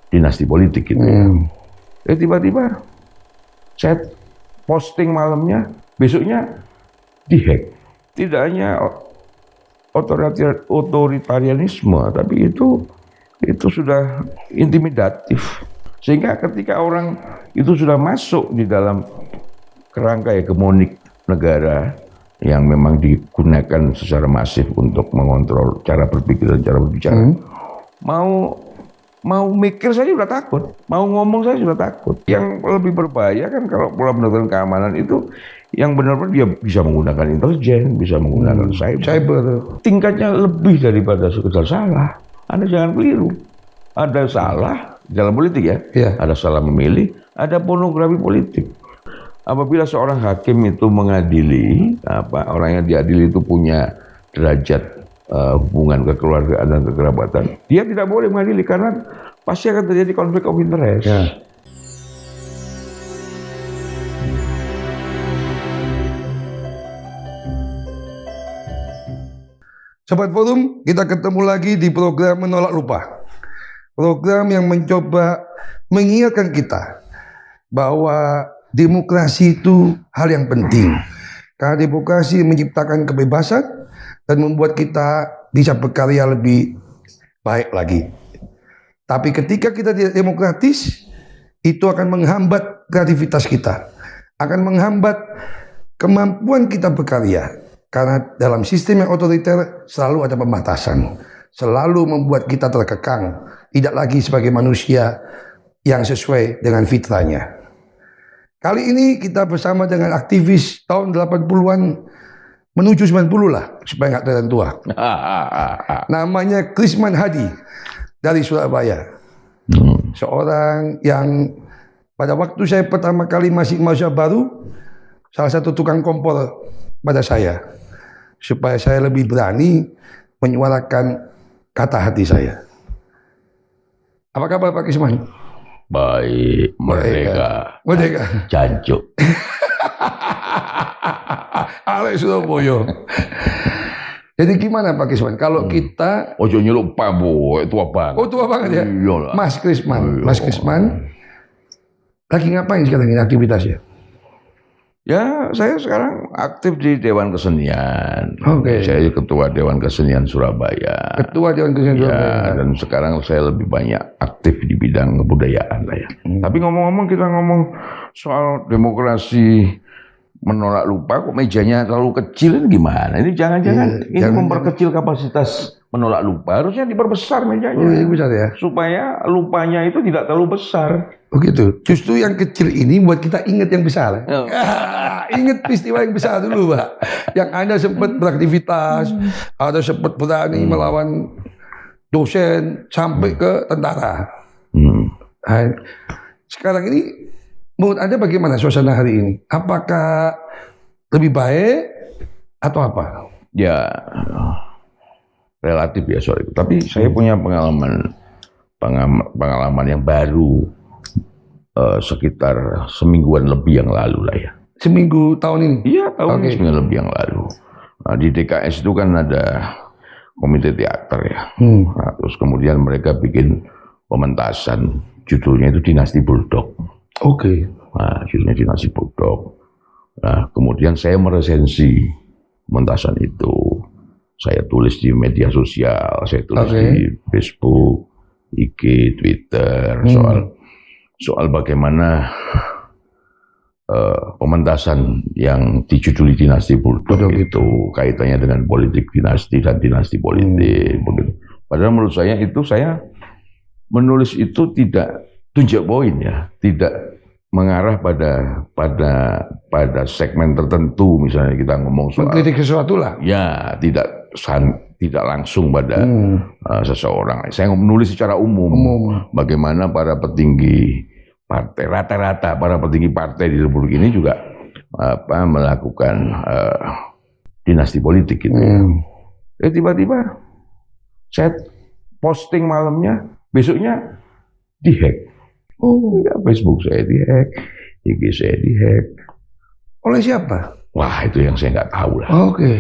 dinasti politik gitu ya. Tiba-tiba saya posting malamnya, besoknya dihack. Tidak hanya otoritarianisme, tapi itu sudah intimidatif. Sehingga ketika orang itu sudah masuk di dalam kerangka hegemonik negara yang memang digunakan secara masif untuk mengontrol cara berpikir dan cara berbicara, mau mikir saya sudah takut, mau ngomong saya sudah takut. Yang lebih berbahaya kan kalau pola pendekatan keamanan itu yang benar-benar dia bisa menggunakan intelijen, bisa menggunakan cyber. Tingkatnya lebih daripada sekedar salah. Anda jangan keliru. Ada salah dalam politik ya, ada salah memilih, ada pornografi politik. Apabila seorang hakim itu mengadili, orang yang diadili itu punya derajat hubungan kekeluargaan dan kekerabatan, dia tidak boleh mengadili karena pasti akan terjadi konflik of interest. Sobat Forum, kita ketemu lagi di program Menolak Lupa. Program yang mencoba mengingatkan kita bahwa demokrasi itu hal yang penting. Karena demokrasi menciptakan kebebasan dan membuat kita bisa berkarya lebih baik lagi. Tapi ketika kita tidak demokratis, itu akan menghambat kreativitas kita, akan menghambat kemampuan kita berkarya. Karena dalam sistem yang otoriter selalu ada pembatasan, selalu membuat kita terkekang, tidak lagi sebagai manusia yang sesuai dengan fitrahnya. Kali ini kita bersama dengan aktivis tahun 80-an menuju 90 lah, supaya nggak terlalu tua. Namanya Krisman Hadi dari Surabaya. Seorang yang pada waktu saya pertama kali masih mahasiswa baru, salah satu tukang kompor pada saya, supaya saya lebih berani menyuarakan kata hati saya. Apa kabar Pak Krisman? Baik, merdeka. Jancuk. Alek Surabaya. Jadi gimana Pak Krisman? Kalau kita ojo nyeluk Pak Bu, tua banget. Oh, tua banget ya. Iyalah. Mas Krisman, Mas Krisman lagi ngapain sekarang ini aktivitasnya? Ya, saya sekarang aktif di Dewan Kesenian. Oke. Saya ketua Dewan Kesenian Surabaya. Ketua Dewan Kesenian Surabaya. Dan sekarang saya lebih banyak aktif di bidang kebudayaan lah ya. Tapi ngomong-ngomong, kita ngomong soal demokrasi menolak lupa, kok mejanya terlalu kecil, ini gimana? Ini jangan-jangan ini memperkecil kapasitas menolak lupa. Harusnya diperbesar mejanya. Oh, besar ya. Supaya lupanya itu tidak terlalu besar. Oh gitu. Justru yang kecil ini buat kita ingat yang besar. Ingat peristiwa yang besar dulu, Pak. Yang Anda sempat beraktivitas, ada sempat berani melawan dosen sampai ke tentara. Sekarang ini menurut Anda bagaimana suasana hari ini? Apakah lebih baik atau apa? Ya, relatif ya soal itu. Tapi saya punya pengalaman yang baru sekitar semingguan lebih yang lalu lah ya. Seminggu tahun ini? Iya, tahun ini seminggu lebih yang lalu. Nah, di DKS itu kan ada komite teater ya. Nah, terus kemudian mereka bikin pementasan, judulnya itu Dinasti Bulldog. Oke. Nah, judulnya Dinasti Bulldog. Nah, kemudian saya meresensi pementasan itu. Saya tulis di media sosial, saya tulis di Facebook, IG, Twitter, soal bagaimana pementasan yang dijuduli Dinasti Bulldog itu kaitannya dengan politik dinasti dan dinasti politik. Padahal menurut saya menulis itu tidak tunjuk poin ya, tidak mengarah pada segmen tertentu. Misalnya kita ngomong soal mengkritik sesuatu lah. Ya, tidak langsung pada seseorang. Saya menulis secara umum. Bagaimana para petinggi partai, rata-rata para petinggi partai di Republik ini juga melakukan dinasti politik gitu ya. Tiba-tiba saya posting malamnya, besoknya dihack. Ya, Facebook saya dihack, IG saya dihack. Oleh siapa? Wah, itu yang saya nggak tahu lah.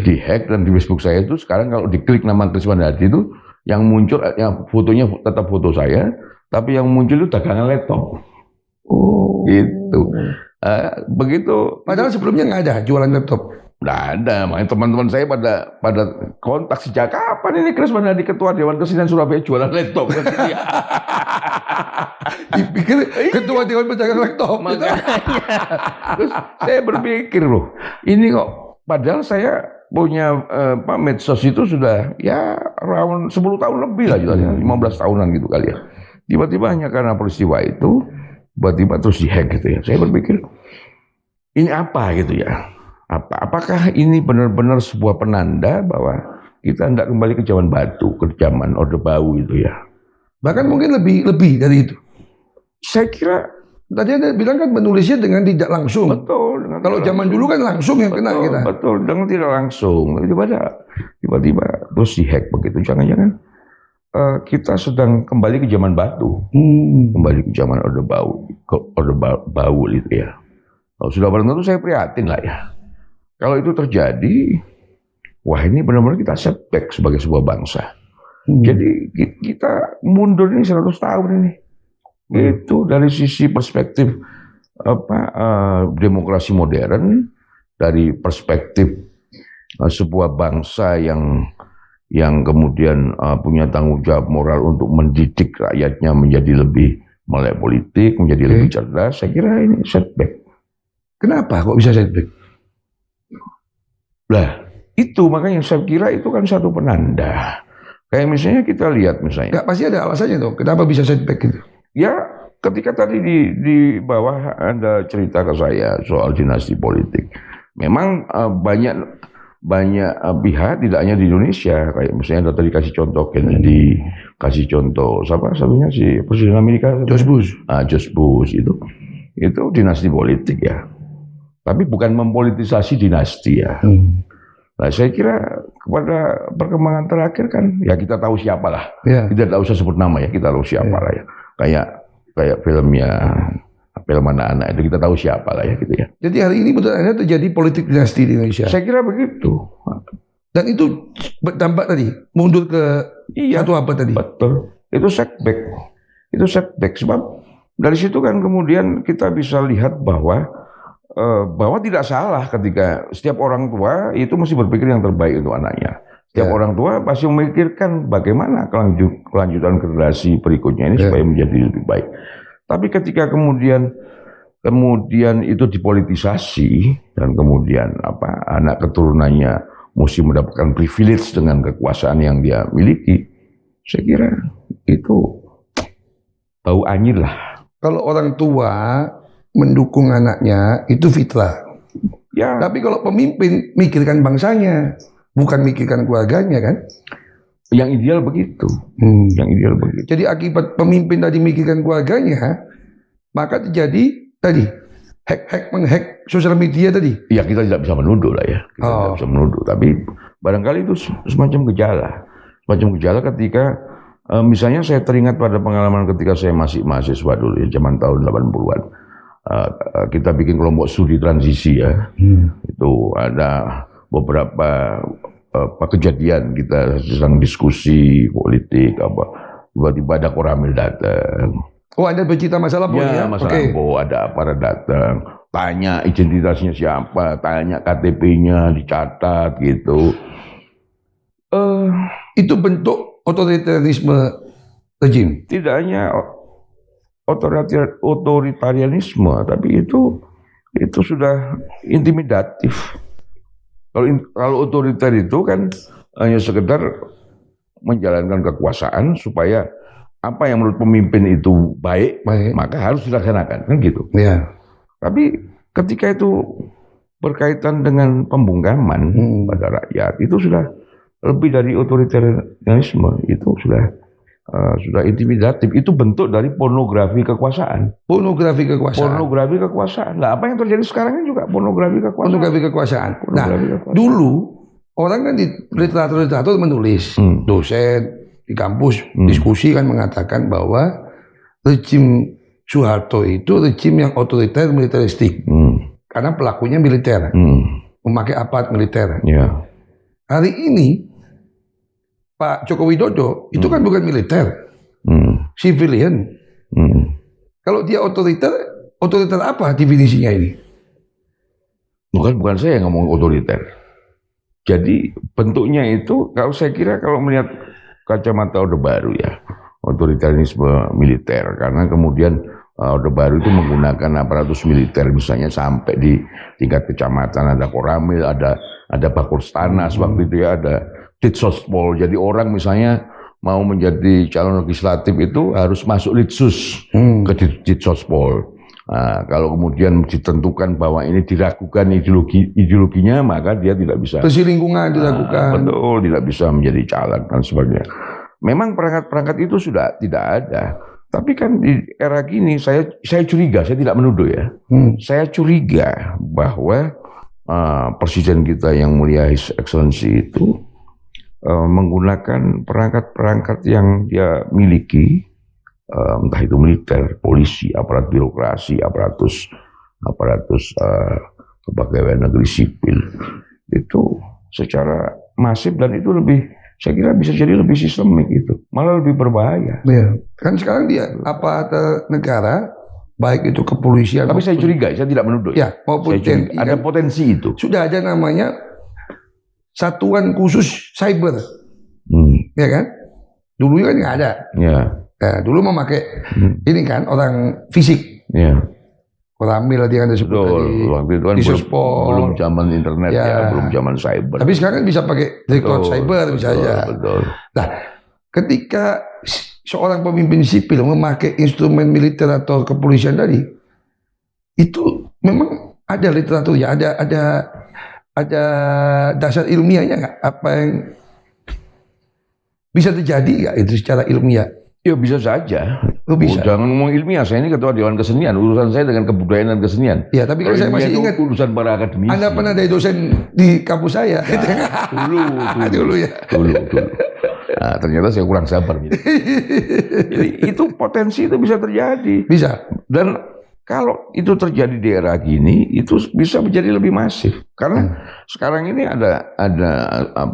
Dihack, dan di Facebook saya itu sekarang kalau diklik nama Krisman Hadi itu yang muncul, yang fotonya tetap foto saya, Tapi yang muncul itu dagangan laptop. Oh. Gitu. Begitu. Padahal sebelumnya nggak ada jualan laptop. Nggak ada, makanya teman-teman saya pada kontak sejak kapan ini Kris Mandani ketua Dewan Kesenian Surabaya jualan laptop. Dipikir ketua Dewan Pedagang laptop. Makanya. Terus saya berpikir loh, ini kok padahal saya punya medsos itu sudah ya around 10 tahun lebih lah, 15 tahunan gitu kali ya. Tiba-tiba hanya karena peristiwa itu, tiba-tiba terus dihack gitu ya. Saya berpikir, ini apa gitu ya? Apakah ini benar-benar sebuah penanda bahwa kita hendak kembali ke zaman batu, ke zaman Orde Baru itu ya? Bahkan mungkin lebih dari itu. Saya kira tadi Anda bilang kan menulisnya dengan tidak langsung. betul. Kalau zaman dulu kan langsung yang kena kita. Betul, dengan tidak langsung. Tiba-tiba terus dihack begitu. Jangan-jangan kita sedang kembali ke zaman batu, kembali ke zaman Orde Baru itu ya. Kalau sudah benar tentu saya prihatin lah ya. Kalau itu terjadi, wah ini benar-benar kita setback sebagai sebuah bangsa. Jadi kita mundur ini 100 tahun ini. Itu dari sisi perspektif demokrasi modern, dari perspektif sebuah bangsa yang kemudian punya tanggung jawab moral untuk mendidik rakyatnya menjadi lebih melek politik, menjadi lebih cerdas. Saya kira ini setback. Kenapa kok bisa setback? Lah, itu makanya saya kira itu kan satu penanda. Kayak misalnya kita lihat misalnya. Nggak, pasti ada alasannya dong. Kenapa bisa setback gitu? Ya, ketika tadi di bawah Anda cerita ke saya soal dinasti politik. Memang banyak pihak, tidak hanya di Indonesia. Kayak misalnya tadi kasih contoh Kennedy, kasih contoh siapa satunya si Presiden Amerika George Bush. George Bush itu dinasti politik ya. Tapi bukan mempolitisasi dinasti ya. Nah, saya kira kepada perkembangan terakhir kan ya kita tahu siapa lah. Yeah. Kita tidak usah sebut nama ya, kita tahu siapa lah ya. Kayak filmnya film anak-anak itu kita tahu siapa lah ya gitu ya. Jadi hari ini menurut Anda terjadi politik dinasti di Indonesia. Saya kira begitu. Dan itu berdampak tadi mundur ke satu apa tadi? Betul. Itu setback sebab dari situ kan kemudian kita bisa lihat bahwa tidak salah ketika setiap orang tua itu mesti berpikir yang terbaik untuk anaknya. Setiap orang tua pasti memikirkan bagaimana kelanjutan generasi berikutnya ini supaya menjadi lebih baik. Tapi ketika kemudian itu dipolitisasi dan kemudian anak keturunannya mesti mendapatkan privilege dengan kekuasaan yang dia miliki, saya kira itu bau anyir lah. Kalau orang tua mendukung anaknya itu fitrah. Ya. Tapi kalau pemimpin mikirkan bangsanya, bukan mikirkan keluarganya kan? Yang ideal begitu. Yang ideal begitu. Jadi akibat pemimpin tadi mikirkan keluarganya, maka terjadi tadi menghack sosial media tadi. Ya kita tidak bisa menuduh lah ya. Kita tidak bisa menuduh. Tapi barangkali itu semacam gejala. Semacam gejala ketika misalnya saya teringat pada pengalaman ketika saya masih mahasiswa dulu ya, zaman tahun 80-an. Kita bikin kelompok studi transisi ya. Itu ada beberapa kejadian kita sedang diskusi politik tiba-tiba ada Koramil datang. Oh, Anda bercerita masalah ya? Masalah ada aparat datang, tanya identitasnya siapa, tanya KTP-nya dicatat gitu. Itu bentuk otoritarianisme rejim. Tidak hanya otoritarianisme, tapi itu sudah intimidatif. Kalau otoriter itu kan hanya sekedar menjalankan kekuasaan supaya apa yang menurut pemimpin itu baik. Maka harus dilaksanakan kan gitu. Ya. Tapi ketika itu berkaitan dengan pembungkaman pada rakyat, itu sudah lebih dari otoritarianisme, itu sudah intimidatif. Itu bentuk dari pornografi kekuasaan. Pornografi kekuasaan. Nah, apa yang terjadi sekarang ini juga pornografi kekuasaan. Dulu orang kan di literatur menulis, dosen di kampus diskusi kan mengatakan bahwa rejim Soeharto itu rejim yang otoriter militeristik. Karena pelakunya militer. Memakai aparat militer. Yeah. Hari ini Pak Joko Widodo itu kan bukan militer, civilian. Kalau dia otoriter apa definisinya ini? Bukan saya yang ngomong otoriter. Jadi bentuknya itu, kalau saya kira kalau melihat kacamata Orde Baru ya, otoritarisme militer, karena kemudian Orde Baru itu menggunakan aparatus militer, misalnya sampai di tingkat kecamatan ada Koramil, ada Bakulstanas waktu itu ya, ada Ditsospol. Jadi orang misalnya mau menjadi calon legislatif itu harus masuk Litsus ke Ditsospol. Nah, kalau kemudian ditentukan bahwa ini diragukan ideologinya, maka dia tidak bisa. Bersih lingkungan dilakukan. Betul, tidak bisa menjadi caleg dan sebagainya. Memang perangkat-perangkat itu sudah tidak ada. Tapi kan di era gini saya curiga, saya tidak menuduh ya. Saya curiga bahwa Presiden kita yang mulia His Excellency itu menggunakan perangkat-perangkat yang dia miliki, entah itu militer, polisi, aparat birokrasi, aparatus kepegawaian negeri sipil, itu secara masif, dan itu lebih, saya kira bisa jadi lebih sistemik, itu malah lebih berbahaya. Ya. Kan sekarang dia aparatur negara, baik itu kepolisian. Tapi saya curiga, saya tidak menuduh. Ya, maupun TNI, ada potensi itu. Sudah ada namanya satuan khusus cyber, ya kan? Dulu kan nggak ada. Ya. Nah, dulu memakai ini kan orang fisik. Ya. Koramil dia kan disebut tadi. Waktu itu kan belum zaman internet ya, belum zaman cyber. Tapi sekarang kan bisa pakai direktorat cyber bisa aja. Betul. Nah, ketika seorang pemimpin sipil memakai instrumen militer atau kepolisian tadi, itu memang ada literatur ya, ada dasar ilmiahnya nggak? Apa yang bisa terjadi nggak itu secara ilmiah? Ya bisa saja. Bisa. Jangan ngomong ilmiah, saya ini ketua Dewan Kesenian, urusan saya dengan kebudayaan dan kesenian. Ya, tapi kalau saya masih ingat urusan para akademisi. Anda pernah dari dosen di kampus saya. Dulu ya. Dulu. Nah, ternyata saya kurang sabar gitu. Jadi itu potensi itu bisa terjadi. Bisa. Dan kalau itu terjadi di era gini, itu bisa menjadi lebih masif. Karena sekarang ini ada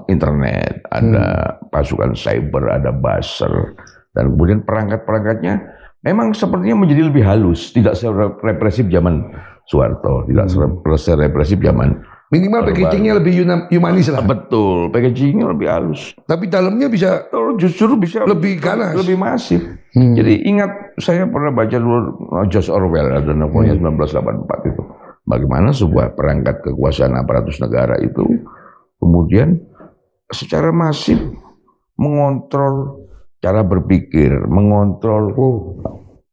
internet, ada pasukan cyber, ada buzzer. Dan kemudian perangkat-perangkatnya memang sepertinya menjadi lebih halus, tidak serepresif zaman Soeharto, tidak serepresif zaman. Minimal packagingnya lebih humanis lah. Betul, packagingnya lebih halus. Tapi dalamnya bisa justru bisa lebih ganas, lebih masif. Jadi ingat, saya pernah baca dulu George Orwell, ada novelnya 1984 itu. Bagaimana sebuah perangkat kekuasaan aparatus negara itu kemudian secara masif mengontrol cara berpikir, mengontrol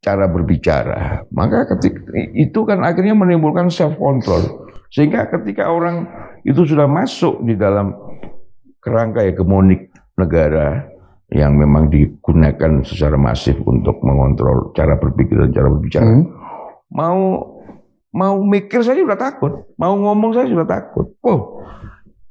cara berbicara. Maka ketika itu kan akhirnya menimbulkan self control. Sehingga ketika orang itu sudah masuk di dalam kerangka hegemonik negara yang memang digunakan secara masif untuk mengontrol cara berpikir dan cara berbicara, mau mikir saja sudah takut, mau ngomong saja sudah takut.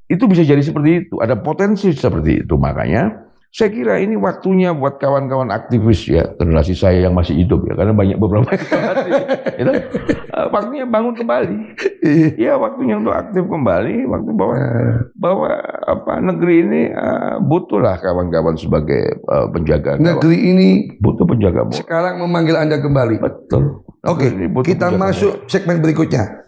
Itu bisa jadi seperti itu, ada potensi seperti itu. Makanya saya kira ini waktunya buat kawan-kawan aktivis ya, generasi saya yang masih hidup ya, karena banyak beberapa itu waktunya bangun kembali. Iya, waktunya untuk aktif kembali, waktu bahwa negeri ini butuhlah kawan-kawan sebagai penjaga. Negeri ini butuh penjaga. Sekarang memanggil Anda kembali. Betul. Oke, kita masuk segmen berikutnya.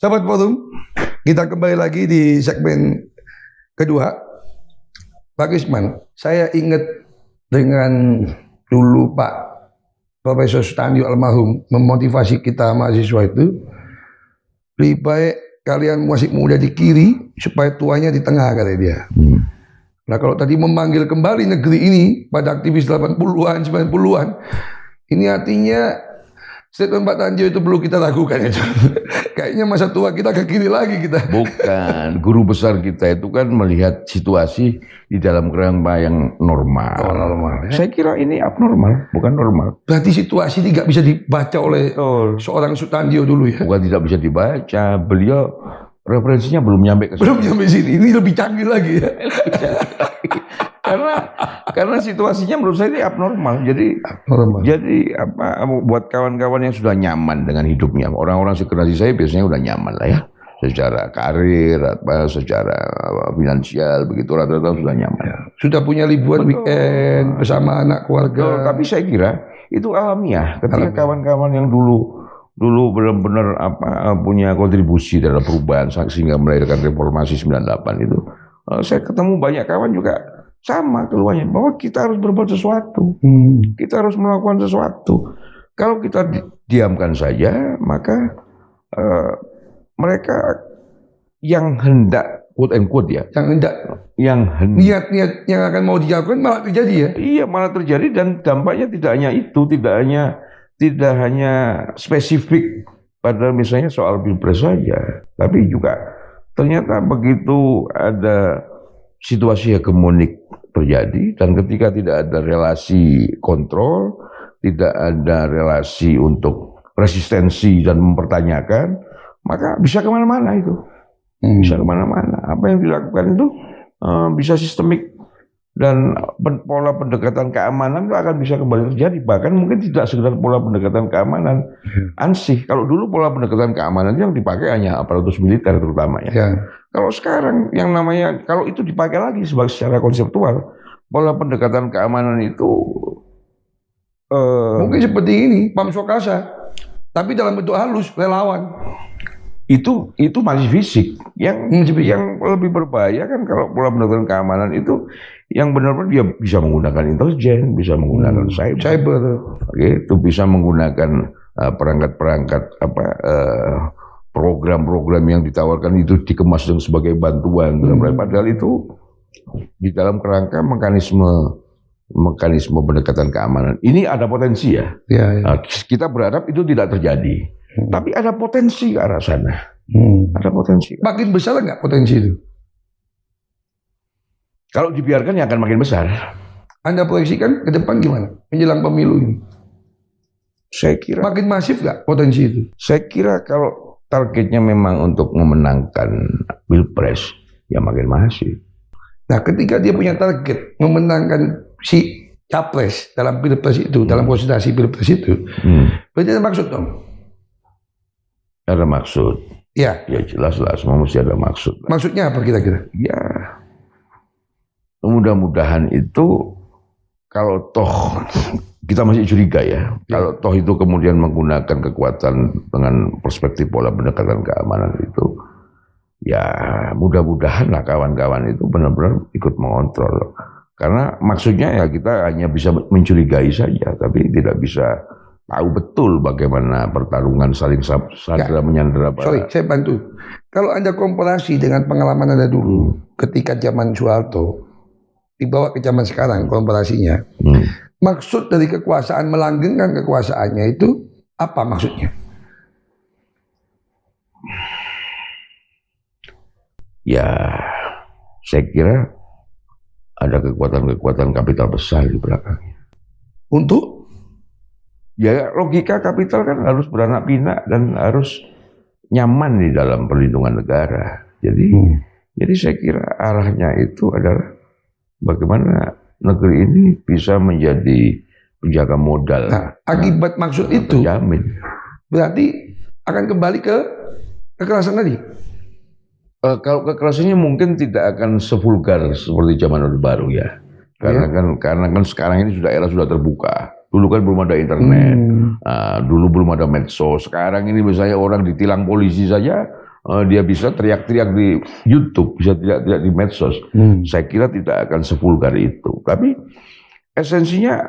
Sahabat Forum, kita kembali lagi di segmen kedua. Pak Risman, saya ingat dengan dulu Pak Profesor Sutandio almarhum memotivasi kita mahasiswa itu, lebih baik kalian masih muda di kiri supaya tuanya di tengah, kata dia. Nah, kalau tadi memanggil kembali negeri ini pada aktivis 80-an, 90-an, ini artinya statement Pak Tandio itu perlu kita lakukan itu. Kayaknya masa tua kita ke kiri lagi kita. Bukan, guru besar kita itu kan melihat situasi di dalam kerangka yang normal. Normal. Ya? Saya kira ini abnormal, bukan normal. Berarti situasi ini nggak bisa dibaca oleh seorang Sutandio dulu ya? Bukan tidak bisa dibaca, beliau referensinya belum nyampe ke sini. Belum nyampe sini, ini lebih canggih lagi ya. Karena situasinya menurut saya ini abnormal. Jadi buat kawan-kawan yang sudah nyaman dengan hidupnya, orang-orang segenerasi saya biasanya udah nyaman lah ya. secara karir, secara finansial, begitu rata-rata sudah nyaman. Sudah punya liburan weekend bersama anak keluarga. Tapi saya kira itu alamiah. Ketika kawan-kawan yang dulu benar-benar punya kontribusi dalam perubahan sehingga melahirkan reformasi 98 itu, saya ketemu banyak kawan juga sama keluarnya bahwa kita harus berbuat sesuatu, kita harus melakukan sesuatu. Kalau kita diamkan saja, maka mereka yang hendak quote and quote ya, niat-niat yang akan mau dilakukan malah terjadi ya. Iya, malah terjadi, dan dampaknya tidak hanya itu, tidak hanya spesifik pada misalnya soal pilpres saja, tapi juga ternyata begitu ada situasi hegemonik terjadi, dan ketika tidak ada relasi kontrol, tidak ada relasi untuk resistensi dan mempertanyakan, maka bisa kemana-mana itu. Bisa kemana-mana. Apa yang dilakukan itu bisa sistemik, dan pola pendekatan keamanan itu akan bisa kembali terjadi. Bahkan mungkin tidak sekedar pola pendekatan keamanan ansih. Kalau dulu pola pendekatan keamanan yang dipakai hanya aparatus militer terutama ya. Kalau sekarang yang namanya, kalau itu dipakai lagi secara konseptual, pola pendekatan keamanan itu mungkin seperti ini, Pamswakasa, tapi dalam bentuk halus, relawan. Itu masih fisik. Yang lebih berbahaya kan kalau pola pendekatan keamanan itu yang benar-benar dia bisa menggunakan intelijen, bisa menggunakan cyber, itu bisa menggunakan perangkat-perangkat program-program yang ditawarkan itu dikemas sebagai bantuan. Padahal itu di dalam kerangka mekanisme pendekatan keamanan. Ini ada potensi ya. Nah, kita berharap itu tidak terjadi. Tapi ada potensi ke arah sana. Ada potensi. Makin besar nggak potensi itu? Kalau dibiarkan ya akan makin besar. Anda proyeksikan ke depan gimana? Menjelang pemilu ini? Saya kira makin masif nggak potensi itu? Saya kira kalau targetnya memang untuk memenangkan pilpres, ya makin masif. Nah, ketika dia punya target memenangkan si capres dalam pilpres itu, dalam konsultasi pilpres itu, berarti ada maksud dong? Ada maksud. Ya jelas mesti ada maksud. Maksudnya apa kira-kira? Ya, mudah-mudahan itu kalau toh kita masih curiga ya, kalau toh itu kemudian menggunakan kekuatan dengan perspektif pola pendekatan keamanan itu, ya mudah-mudahan lah kawan-kawan itu benar-benar ikut mengontrol. Karena maksudnya ya kita hanya bisa mencurigai saja, tapi tidak bisa tahu betul bagaimana pertarungan saling sandera menyandera. Sorry, saya bantu. Kalau Anda komparasi dengan pengalaman Anda dulu, ketika zaman Soeharto, dibawa ke zaman sekarang komparasinya, maksud dari kekuasaan melanggengkan kekuasaannya itu apa maksudnya? Ya, saya kira ada kekuatan-kekuatan kapital besar di belakangnya. Untuk? Ya logika kapital kan harus beranak pinak dan harus nyaman di dalam perlindungan negara. Jadi saya kira arahnya itu adalah bagaimana negeri ini bisa menjadi penjaga modal. Nah, akibat maksud itu terjamin. Berarti akan kembali ke kekerasan tadi. Kalau kekerasannya mungkin tidak akan sevulgar seperti zaman Orde Baru ya. Karena kan sekarang ini sudah terbuka. Dulu kan belum ada internet, dulu belum ada medsos. Sekarang ini misalnya orang ditilang polisi saja, dia bisa teriak-teriak di YouTube, bisa teriak-teriak di medsos. Saya kira tidak akan sevulgar itu. Tapi esensinya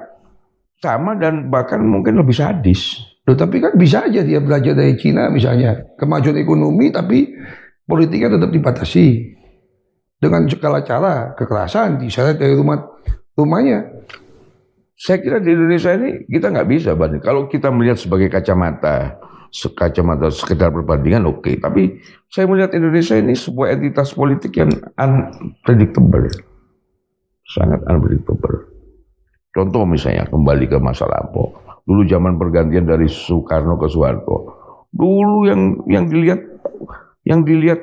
sama dan bahkan mungkin lebih sadis. Loh, tapi kan bisa aja dia belajar dari Cina misalnya, kemajuan ekonomi tapi politiknya tetap dibatasi dengan segala cara, kekerasan, diseret dari rumahnya. Saya kira di Indonesia ini kita nggak bisa banding. Kalau kita melihat sebagai kacamata sekedar perbandingan oke. Tapi saya melihat Indonesia ini sebuah entitas politik yang unpredictable, sangat unpredictable. Contoh misalnya kembali ke masa lampau. Dulu zaman pergantian dari Soekarno ke Soeharto. Dulu yang dilihat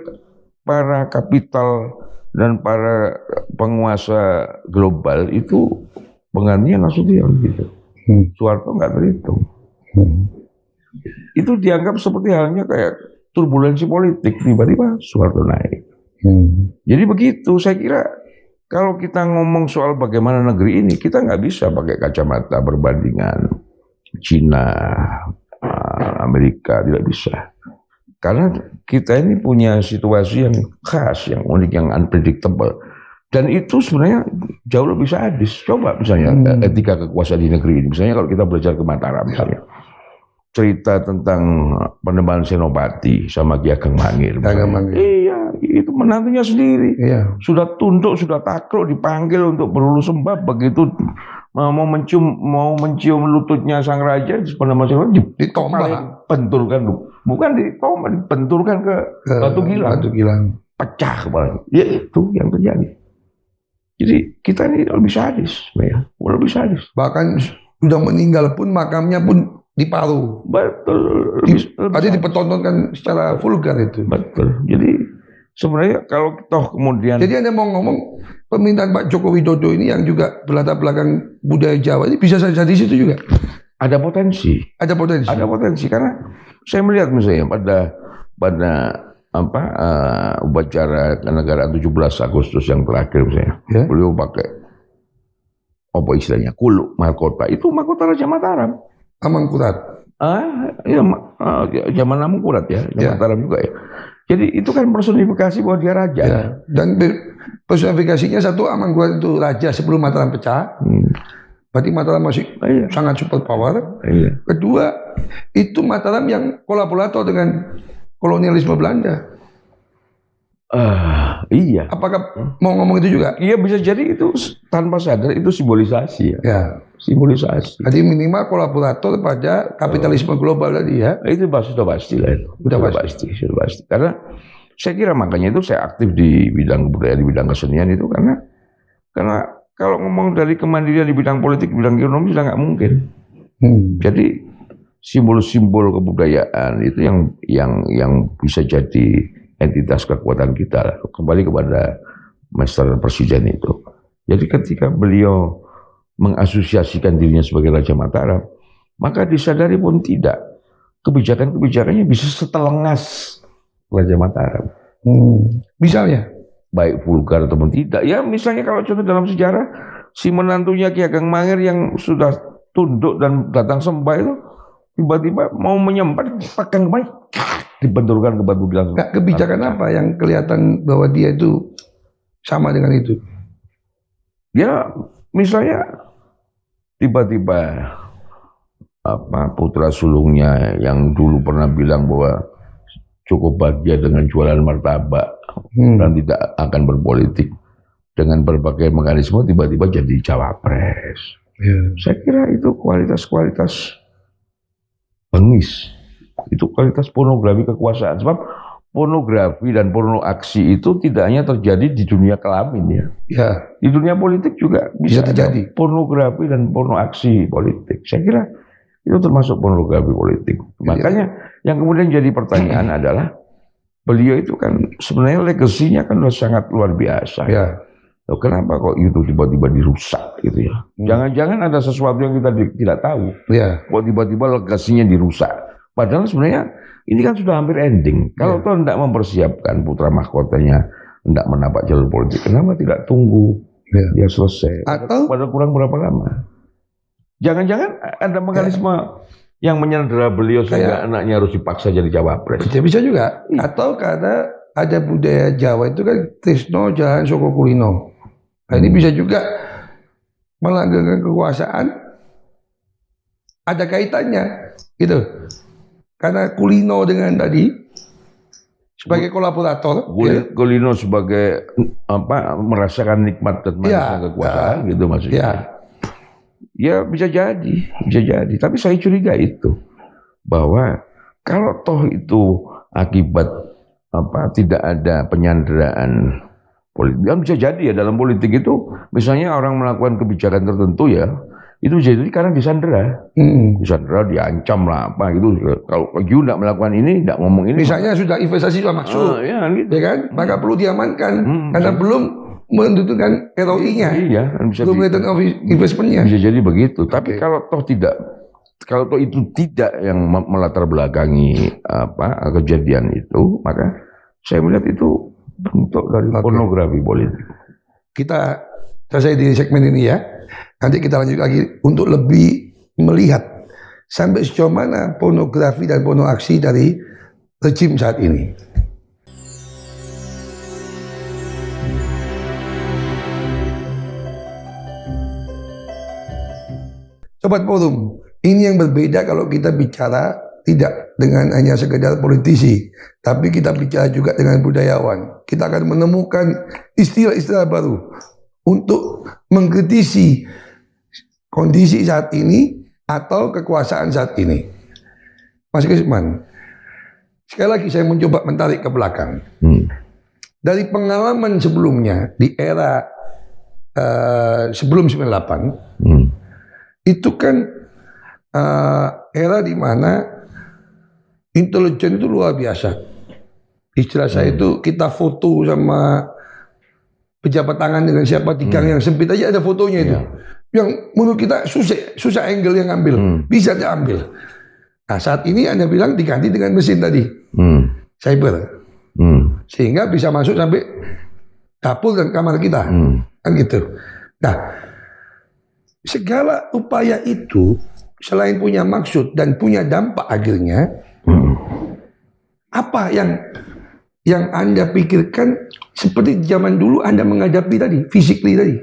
para kapital dan para penguasa global itu penggantian Nasution gitu. Soeharto nggak terhitung. Itu dianggap seperti halnya kayak turbulensi politik, tiba-tiba Soeharto naik. Jadi begitu, saya kira kalau kita ngomong soal bagaimana negeri ini, kita nggak bisa pakai kacamata perbandingan Cina, Amerika, tidak bisa. Karena kita ini punya situasi yang khas, yang unik, yang unpredictable. Dan itu sebenarnya jauh lebih sadis. Coba misalnya etika kekuasaan di negeri ini. Misalnya kalau kita belajar ke Mataram misalnya. Cerita tentang Panembahan Senopati sama Ki Ageng Mangir. Iya, itu menantunya sendiri. Iya. Sudah tunduk, sudah takluk, dipanggil untuk berulu sembah. Begitu mau mencium lututnya sang raja, Panembahan Senopati ditombak, benturkan, bukan ditombak, dibenturkan ke batu gilang. Pecah kepala. Ya itu yang terjadi. Jadi kita ini lebih sadis, ya. Lebih sadis. Bahkan sudah meninggal pun makamnya pun diparu. Betul. Tadi dipertontonkan secara vulgar itu. Betul. Jadi sebenarnya kalau toh kemudian. Jadi Anda mau ngomong pemerintahan Pak Joko Widodo ini yang juga berlatar belakang budaya Jawa ini bisa saja di situ juga. Ada potensi. Ada potensi. Ada potensi karena saya melihat misalnya pada upacara kenegaraan 17 Agustus yang terakhir misalnya, beliau pakai apa istilahnya kuluk mahkota, itu mahkota Raja Mataram. Amangkurat. Zaman Amangkurat ya, Mataram juga ya. Jadi itu kan personifikasi bahwa dia raja. Ya. Dan personifikasinya satu, Amangkurat itu raja sebelum Mataram pecah. Berarti Mataram masih sangat super power. Kedua, itu Mataram yang kolaborator dengan kolonialisme Belanda. Iya. Apakah mau ngomong itu juga? Iya, bisa jadi itu tanpa sadar itu simbolisasi ya. Simbolisasi. Jadi minimal kolaborator pada kapitalisme global tadi ya. Itu sudah pasti lah itu. Sudah pasti. Karena saya kira makanya itu saya aktif di bidang kebudayaan, di bidang kesenian itu karena kalau ngomong dari kemandirian di bidang politik, bidang ekonomi sudah nggak mungkin. Jadi simbol-simbol kebudayaan itu yang bisa jadi entitas kekuatan kita. Kembali kepada Master Presiden itu. Jadi ketika beliau mengasosiasikan dirinya sebagai Raja Mataram, maka disadari pun tidak kebijakan-kebijakannya bisa setelengas Raja Mataram. Misalnya, baik vulgar ataupun tidak. Ya misalnya kalau contoh dalam sejarah, si menantunya Ki Ageng Mangir yang sudah tunduk dan datang sembah itu tiba-tiba mau menyembah, pegang kembali, dibenturkan ke batu gilang. Kebijakan apa yang kelihatan bahwa dia itu sama dengan itu? Ya misalnya tiba-tiba putra sulungnya yang dulu pernah bilang bahwa cukup bahagia dengan jualan martabak dan tidak akan berpolitik dengan berbagai mekanisme, tiba-tiba jadi cawapres. Saya kira itu kualitas-kualitas bengis, itu kualitas pornografi kekuasaan. Sebab pornografi dan porno aksi itu tidak hanya terjadi di dunia kelamin ya. Di dunia politik juga bisa terjadi pornografi dan porno aksi politik. Saya kira itu termasuk pornografi politik. Makanya yang kemudian jadi pertanyaan adalah beliau itu kan sebenarnya legasinya kan sudah sangat luar biasa. Kenapa kok itu tiba-tiba dirusak gitu ya? Jangan-jangan ada sesuatu yang kita tidak tahu. Kok tiba-tiba legasinya dirusak? Padahal sebenarnya ini kan sudah hampir ending. Kalau toh tidak mempersiapkan putra mahkotanya, tidak menapak jalur politik, kenapa tidak tunggu dia selesai? Atau pada kurang berapa lama? Jangan-jangan ada mekanisme yang menyandera beliau sehingga anaknya harus dipaksa jadi cawapres. Bisa juga. Atau karena ada budaya Jawa itu kan Trisno Jalan Soko Kulino. Nah, ini bisa juga melanggengkan kekuasaan. Ada kaitannya, gitu. Karena Kulino dengan tadi sebagai kolaborator, Kulino sebagai merasakan nikmat dan manisnya kekuasaan, gitu maksudnya. Ya bisa jadi. Tapi saya curiga itu bahwa kalau toh itu akibat tidak ada penyanderaan politik, kan bisa jadi ya dalam politik itu misalnya orang melakukan kebijakan tertentu ya. Itu jadi karena disandera, diancam lah apa gitu. Kalau you tidak melakukan ini, tidak ngomong ini. Misalnya sudah investasi sudah masuk, gitu. Ya kan? Maka perlu diamankan karena belum menentukan ROI-nya, belum return of investment-nya. Bisa jadi begitu. Tapi kalau toh tidak kalau itu tidak yang melatar belakangi kejadian itu, maka saya melihat itu bentuk dari pornografi politik. Kita selesai di segmen ini ya. Nanti kita lanjut lagi untuk lebih melihat sampai sejauh mana pornografi dan porno aksi dari rejim saat ini. Sobat Forum, ini yang berbeda kalau kita bicara tidak dengan hanya sekedar politisi, tapi kita bicara juga dengan budayawan. Kita akan menemukan istilah-istilah baru untuk mengkritisi kondisi saat ini atau kekuasaan saat ini. Mas Krisman, sekali lagi saya mencoba menarik ke belakang. Dari pengalaman sebelumnya di era sebelum 98, itu kan era di mana intelijen itu luar biasa. Istilah saya itu kita foto sama pejabat tangan dengan siapa di gang yang sempit aja ada fotonya itu. Yang menurut kita susah angle yang ambil, bisa diambil. Nah saat ini Anda bilang diganti dengan mesin tadi, cyber, sehingga bisa masuk sampai dapur dan kamar kita, kan gitu. Nah segala upaya itu selain punya maksud dan punya dampak akhirnya, apa yang Anda pikirkan seperti zaman dulu Anda menghadapi tadi, physically tadi?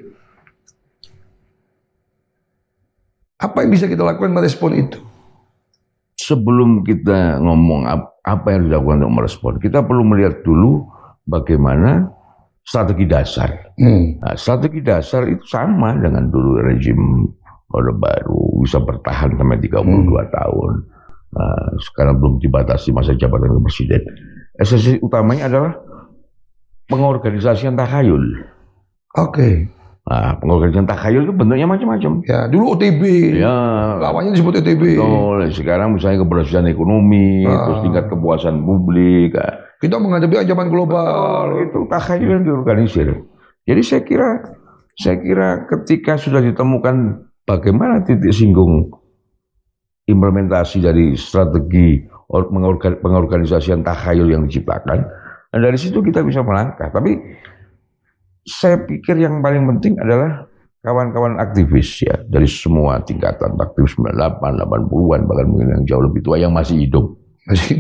Apa yang bisa kita lakukan merespon itu? Sebelum kita ngomong apa yang dilakukan untuk merespon, kita perlu melihat dulu bagaimana strategi dasar. Nah, strategi dasar itu sama dengan dulu rejim Orde Baru, bisa bertahan sampai 32 tahun. Sekarang belum dibatasi masa jabatan ke presiden. Esensi utamanya adalah pengorganisasian takhayul. Oke. Nah, pengorganisasian takhayul itu bentuknya macam-macam. Ya, dulu OTB. Ya, lawannya disebut OTB. Betul. Sekarang misalnya keberhasilan ekonomi, terus tingkat kepuasan publik. Kita menghadapi ancaman global. Itu takhayul yang diorganisir. Jadi saya kira ketika sudah ditemukan bagaimana titik singgung implementasi dari strategi pengorganisasian takhayul yang diciptakan, dan dari situ kita bisa melangkah. Tapi saya pikir yang paling penting adalah kawan-kawan aktivis ya dari semua tingkatan, aktivis 98, 80-an, bahkan mungkin yang jauh lebih tua yang masih hidup,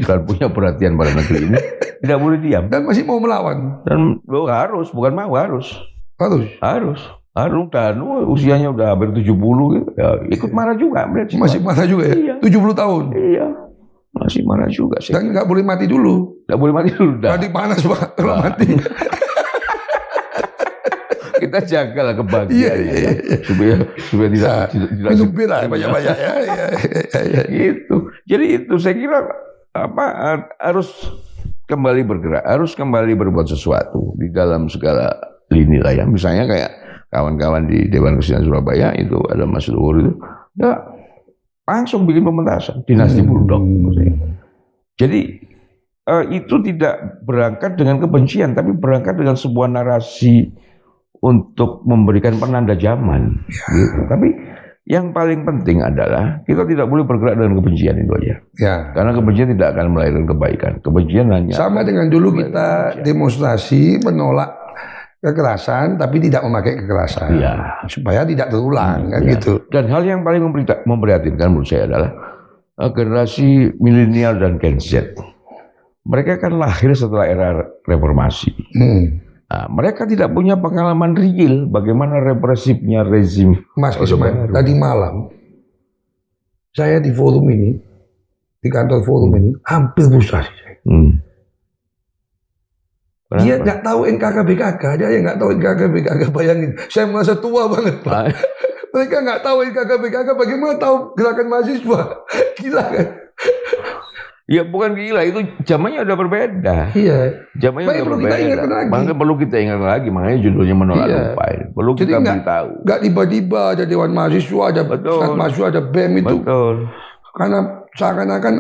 dan punya perhatian pada negeri ini, tidak boleh diam. Dan masih mau melawan. Dan harus, bukan mau, harus. Dan usianya udah hampir 70 gitu. Ya, ikut marah juga. Masih marah juga ya? Iya. 70 tahun? Iya. Masih marah juga. Dan nggak boleh mati dulu? Nggak boleh mati dulu. Nanti panas Pak kalau mati. Kita jagalah kebahagiaan ya. Supaya tidak minum bir banyak-banyak ya. Gitu. Jadi itu saya kira harus kembali bergerak, harus kembali berbuat sesuatu di dalam segala lini lah ya. Misalnya kayak kawan-kawan di Dewan Kesenian Surabaya itu ada Mas Luhur itu, langsung bikin pementasan dinasti Bulldog. Jadi itu tidak berangkat dengan kebencian, tapi berangkat dengan sebuah narasi untuk memberikan penanda zaman. Gitu. Tapi yang paling penting adalah kita tidak boleh bergerak dengan kebencian itu aja. Ya. Karena kebencian tidak akan melahirkan kebaikan. Kebencian hanya sama dengan dulu kita demonstrasi menolak kekerasan, tapi tidak memakai kekerasan. Ya. Supaya tidak terulang kan gitu. Dan hal yang paling memprihatinkan menurut saya adalah generasi milenial dan Gen Z. Mereka kan lahir setelah era reformasi. Nah, mereka tidak punya pengalaman real bagaimana represifnya rezim. Mas Kisman, tadi malam saya di forum ini, di kantor forum ini, hampir frustasi saya. Dia nggak tahu NKKBKK, dia yang nggak tahu NKKBKK, bayangin. Saya merasa tua banget Pak. Mereka nggak tahu NKKBKK, bagaimana tahu gerakan mahasiswa? Gila kan? Ya bukan gila, itu zamannya udah berbeda. Iya. Zamannya udah berbeda. Makanya perlu kita ingat lagi, makanya judulnya menolak lupa. Perlu jadi kita beritahu. Nggak tiba-tiba ada Dewan Mahasiswa, ada Senat Mahasiswa, ada BEM itu. Betul. Karena seakan-akan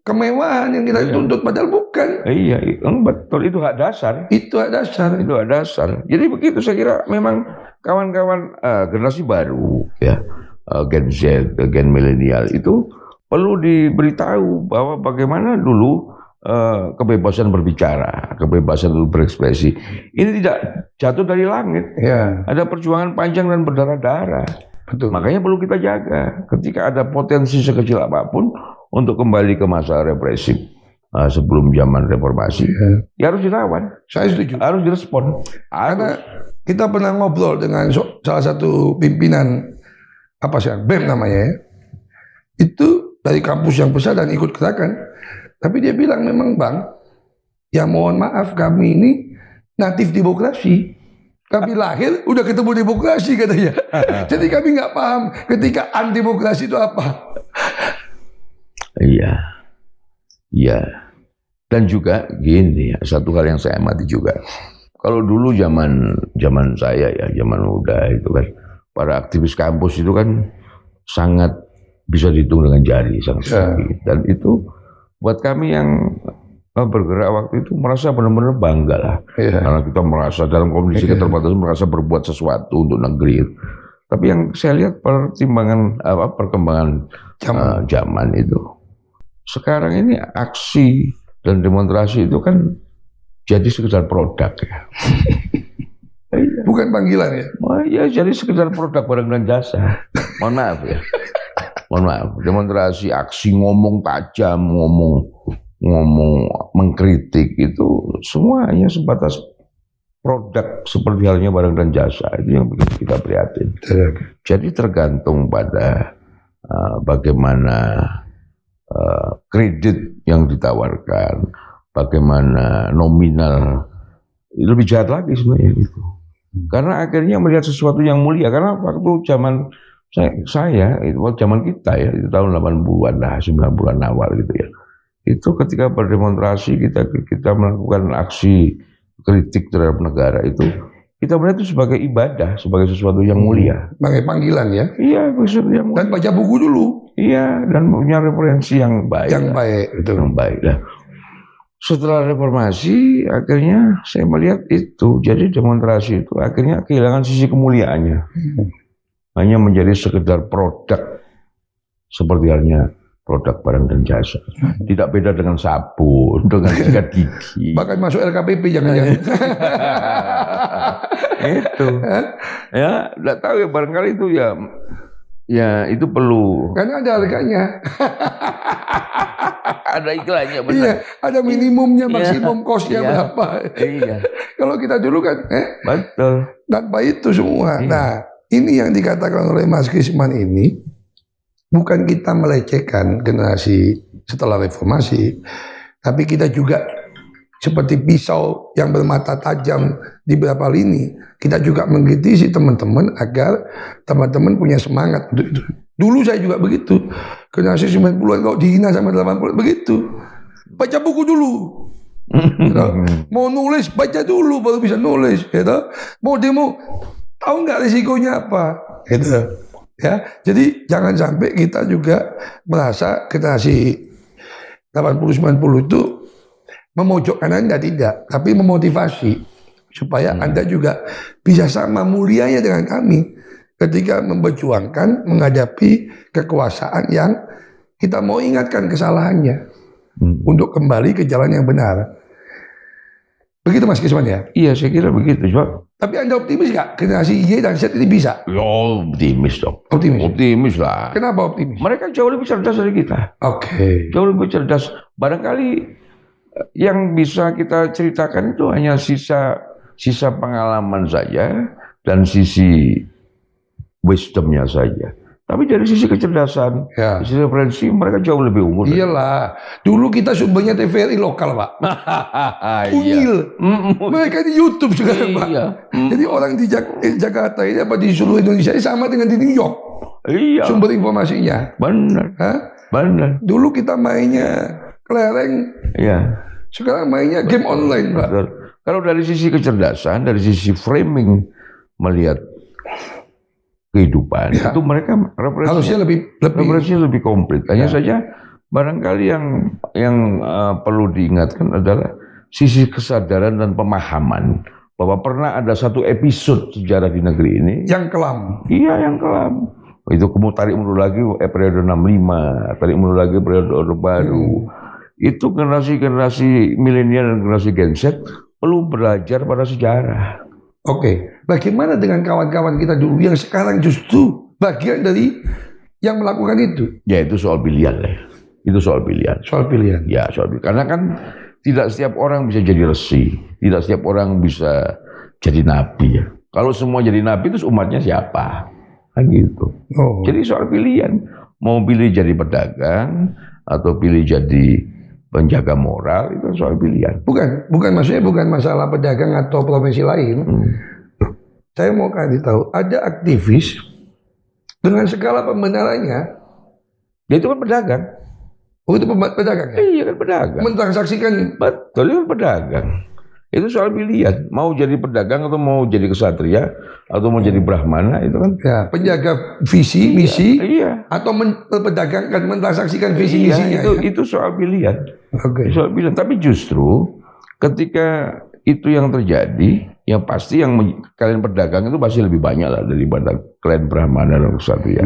kemewahan yang kita tuntut, padahal bukan. Iya, betul. Itu hak dasar. Itu hak dasar. Jadi begitu saya kira memang kawan-kawan generasi baru ya Gen Z, Gen milenial itu perlu diberitahu bahwa bagaimana dulu kebebasan berbicara, kebebasan untuk berekspresi ini tidak jatuh dari langit. Ya, Ada perjuangan panjang dan berdarah-darah. betul. Makanya perlu kita jaga. Ketika ada potensi sekecil apapun untuk kembali ke masa represif sebelum zaman reformasi, ya harus dilawan, Saya setuju. harus direspon. Karena kita pernah ngobrol dengan salah satu pimpinan apa sih, BEM namanya ya. Itu dari kampus yang besar dan ikut gerakan. Tapi dia bilang memang Bang, ya mohon maaf kami ini natif demokrasi. Kami lahir udah ketemu demokrasi katanya. Jadi kami nggak paham ketika antidemokrasi itu apa. Iya, iya. Dan juga gini, satu hal yang saya amati juga. Kalau dulu zaman saya ya, zaman muda itu kan, para aktivis kampus itu kan sangat bisa dihitung dengan jari, sangat sedikit. Dan itu buat kami yang bergerak waktu itu merasa benar-benar bangga lah. Karena kita merasa dalam kondisi keterbatasan merasa berbuat sesuatu untuk negeri. Tapi yang saya lihat perkembangan zaman itu. Sekarang ini aksi dan demonstrasi itu kan jadi sekedar produk ya. Bukan panggilan ya. Ya jadi sekedar produk barang dan jasa. Mohon maaf ya. Mohon maaf. Demonstrasi, aksi, ngomong tajam, ngomong mengkritik itu semua hanya sebatas produk seperti halnya barang dan jasa. Itu yang bikin kita prihatin. Jadi tergantung pada bagaimana kredit yang ditawarkan, bagaimana nominal, lebih jahat lagi sebenarnya itu. Karena akhirnya melihat sesuatu yang mulia. Karena waktu zaman saya itu zaman kita ya, itu tahun 80-an lah, 90-an awal gitu ya. Itu ketika berdemonstrasi kita melakukan aksi kritik terhadap negara itu, kita melihat itu sebagai ibadah, sebagai sesuatu yang mulia. Sebagai panggilan ya. Iya, sesuatu yang mulia. Dan baca buku dulu. Iya, dan punya referensi yang baik. Yang baik, betul. Yang baik lah. Setelah reformasi, akhirnya saya melihat itu, jadi demonstrasi itu akhirnya kehilangan sisi kemuliaannya. Hanya menjadi sekedar produk, seperti halnya produk barang dan jasa. Tidak beda dengan sabun, dengan sikat gigi. Bahkan masuk LKPP jangan-jangan. Itu. Ya, tidak tahu ya, barangkali itu ya itu perlu. Karena ada harganya. Ada iklannya, benar. Iya, ada minimumnya, maksimum costnya berapa. Iya. Kalau kita dulu kan, betul. tanpa itu semua. Nah, ini yang dikatakan oleh Mas Krisman ini, bukan kita melecehkan generasi setelah reformasi, tapi kita juga seperti pisau yang bermata tajam di beberapa lini, kita juga mengkritisi teman-teman agar teman-teman punya semangat untuk itu. Dulu saya juga begitu. Generasi 90-an kok dihina sama 80-an begitu. Baca buku dulu. Gitu. Mau nulis baca dulu baru bisa nulis, gitu. Mau demo tahu nggak risikonya apa, gitu. Ya, jadi jangan sampai kita juga merasa generasi 80-90 itu memojokkan Anda, tidak, tapi memotivasi supaya Anda juga bisa sama mulianya dengan kami ketika memperjuangkan menghadapi kekuasaan yang kita mau ingatkan kesalahannya untuk kembali ke jalan yang benar. Begitu Mas Krisman ya? Iya, saya kira begitu. Tapi Anda optimis nggak generasi Y dan Z ini bisa? Optimis dong. Optimis lah. Kenapa optimis? Mereka jauh lebih cerdas dari kita. Oke. Jauh lebih cerdas. Barangkali yang bisa kita ceritakan itu hanya sisa pengalaman saja dan sisi wisdomnya saja. Tapi dari sisi kecerdasan, sisi referensi mereka jauh lebih unggul. Iyalah, dulu kita sumbernya TVRI lokal, Pak. Unyil. Mereka di YouTube sekarang, Pak. Jadi orang di Jakarta ini apa di seluruh Indonesia ini sama dengan di New York. Iya. Sumber informasinya. Benar. Benar. Dulu kita mainnya kelereng. Iya. Sekarang mainnya game online, Pak. Betul. Kalau dari sisi kecerdasan, dari sisi framing melihat kehidupan, itu mereka harusnya referensinya lebih komplit. Hanya saja barangkali yang perlu diingatkan adalah sisi kesadaran dan pemahaman bahwa pernah ada satu episode sejarah di negeri ini yang kelam. Iya, yang kelam. Itu kemudian tarik mundur lagi periode 65, tarik mundur lagi periode Orde Baru. Itu generasi milenial dan generasi Gen Z perlu belajar pada sejarah. Oke, bagaimana dengan kawan-kawan kita dulu yang sekarang justru bagian dari yang melakukan itu? Ya itu soal pilihan lah. Itu soal pilihan. Soal pilihan. Ya soal pilihan. Karena kan tidak setiap orang bisa jadi resi, tidak setiap orang bisa jadi nabi ya. Kalau semua jadi nabi terus umatnya siapa? Kan gitu. Oh. Jadi soal pilihan, mau pilih jadi pedagang atau pilih jadi penjaga moral, itu soal pilihan. Bukan maksudnya bukan masalah pedagang atau profesi lain. Saya mau kasih tahu, ada aktivis dengan segala pembenarannya. Ya itu kan pedagang. Oh itu pedagang ya? Iya kan pedagang. Mentransaksikan. Betul, itu pedagang. Itu soal pilihan, mau jadi pedagang atau mau jadi kesatria atau mau jadi brahmana, itu kan Ya, penjaga visi, misi, iya. atau memperdagangkan, mentransaksikan visi misinya. Itu soal pilihan. Oke. Soal pilihan. Tapi justru ketika itu yang terjadi, yang pasti kalian pedagang itu pasti lebih banyak lah daripada kalian brahmana dan kesatria.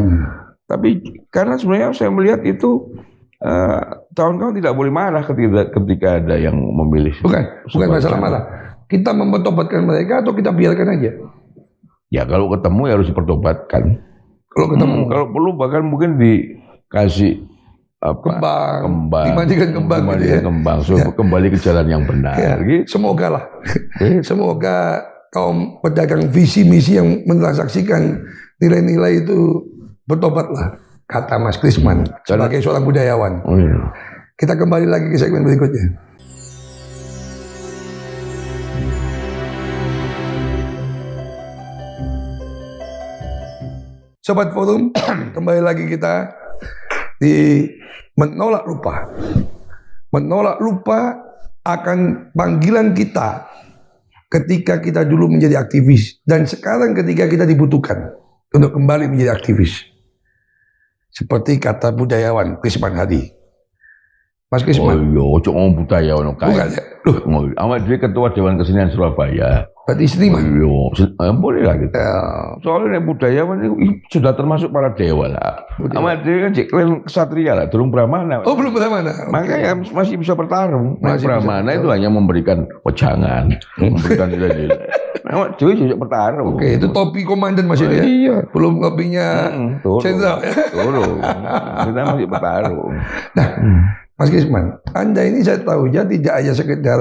Tapi karena sebenarnya saya melihat itu kawan-kawan tidak boleh marah ketika ada yang memilih. Bukan masalah marah. Kita mempertobatkan mereka atau kita biarkan aja? Ya kalau ketemu ya harus dipertobatkan. Kalau ketemu, kalau perlu bahkan mungkin dikasih kembang, dimandikan kembang, so kembali ke jalan yang benar. Ya, gitu. semoga lah. Semoga kaum pedagang visi misi yang mentransaksikan nilai-nilai itu bertobatlah, kata Mas Krisman sebagai seorang budayawan. Oh, iya. Kita kembali lagi ke segmen berikutnya. Sobat Forum, kembali lagi kita di menolak lupa. Menolak lupa akan panggilan kita ketika kita dulu menjadi aktivis dan sekarang ketika kita dibutuhkan untuk kembali menjadi aktivis. Seperti kata budayawan Krisman Hadi. Mas Krisman. Oh iya, ojo ngomong budayawan. Bukan ya? Loh, awak dia ketua Dewan Kesenian Surabaya. Berarti seniman. Iya, boleh lah gitu. Soalnya budayawan itu sudah termasuk para dewa lah. Awak dia kan kalian kesatria lah, durung brahmana. Oh belum brahmana. Makanya masih bisa bertarung. Masih brahmana bisa itu hanya memberikan wejangan, memberikan nilai-nilai. Awak dia juga bertarung. Oke, itu topi komandan maksudnya. Iya. Belum topinya jenderal. Turun. Kita masih bertarung. Nah, Mas Krisman, Anda ini saya tahu ya tidak hanya sekedar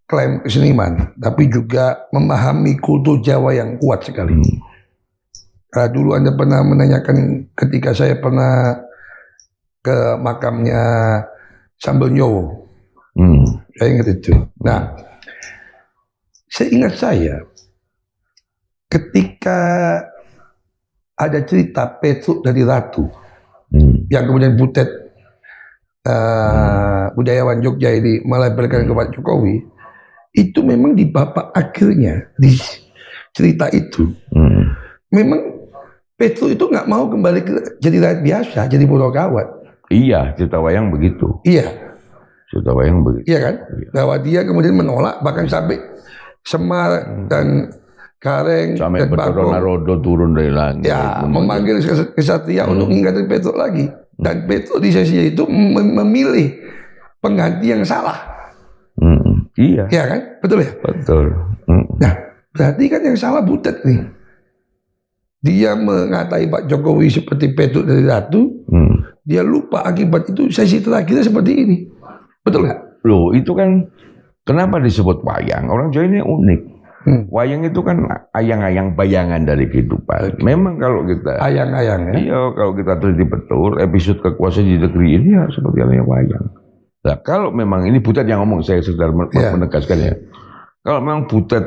klaim keseniman, tapi juga memahami kultur Jawa yang kuat sekali. Dulu Anda pernah menanyakan ketika saya pernah ke makamnya Sambal Nyowo. Saya ingat itu. Nah, seingat saya, ketika ada cerita Petruk dari Ratu, yang kemudian Butet budayawan Jogja ini melabelkan ke Pak Jokowi, itu memang di babak akhirnya di cerita itu memang Petruk itu nggak mau kembali jadi rakyat biasa, jadi Purwokawat. Iya, cerita wayang begitu. Iya, cerita wayang begitu. Iya kan? Bahwa dia kemudian menolak bahkan sampai Semar dan Kareng sampai dan Bathara Narodo turun dari langit. Ya, memanggil kesatria untuk mengingatkan Petruk lagi. Dan Petruk di sesi itu memilih pengganti yang salah. Iya. Iya kan? Betul ya? Betul. Nah, berarti kan yang salah Butet nih. Dia mengatai Pak Jokowi seperti Petruk dari Ratu. Dia lupa akibat itu sesi terakhirnya seperti ini. Betul nggak? Loh, itu kan kenapa disebut wayang? Orang Jawa ini unik. Wayang itu kan ayang-ayang bayangan dari kehidupan. Memang kalau kita ayang-ayang ya. Iya, kalau kita teliti betul episode kekuasaan di negeri ini ya seperti halnya wayang. Nah, kalau memang ini Butet yang ngomong, saya sedang menegaskan ya. Kalau memang Butet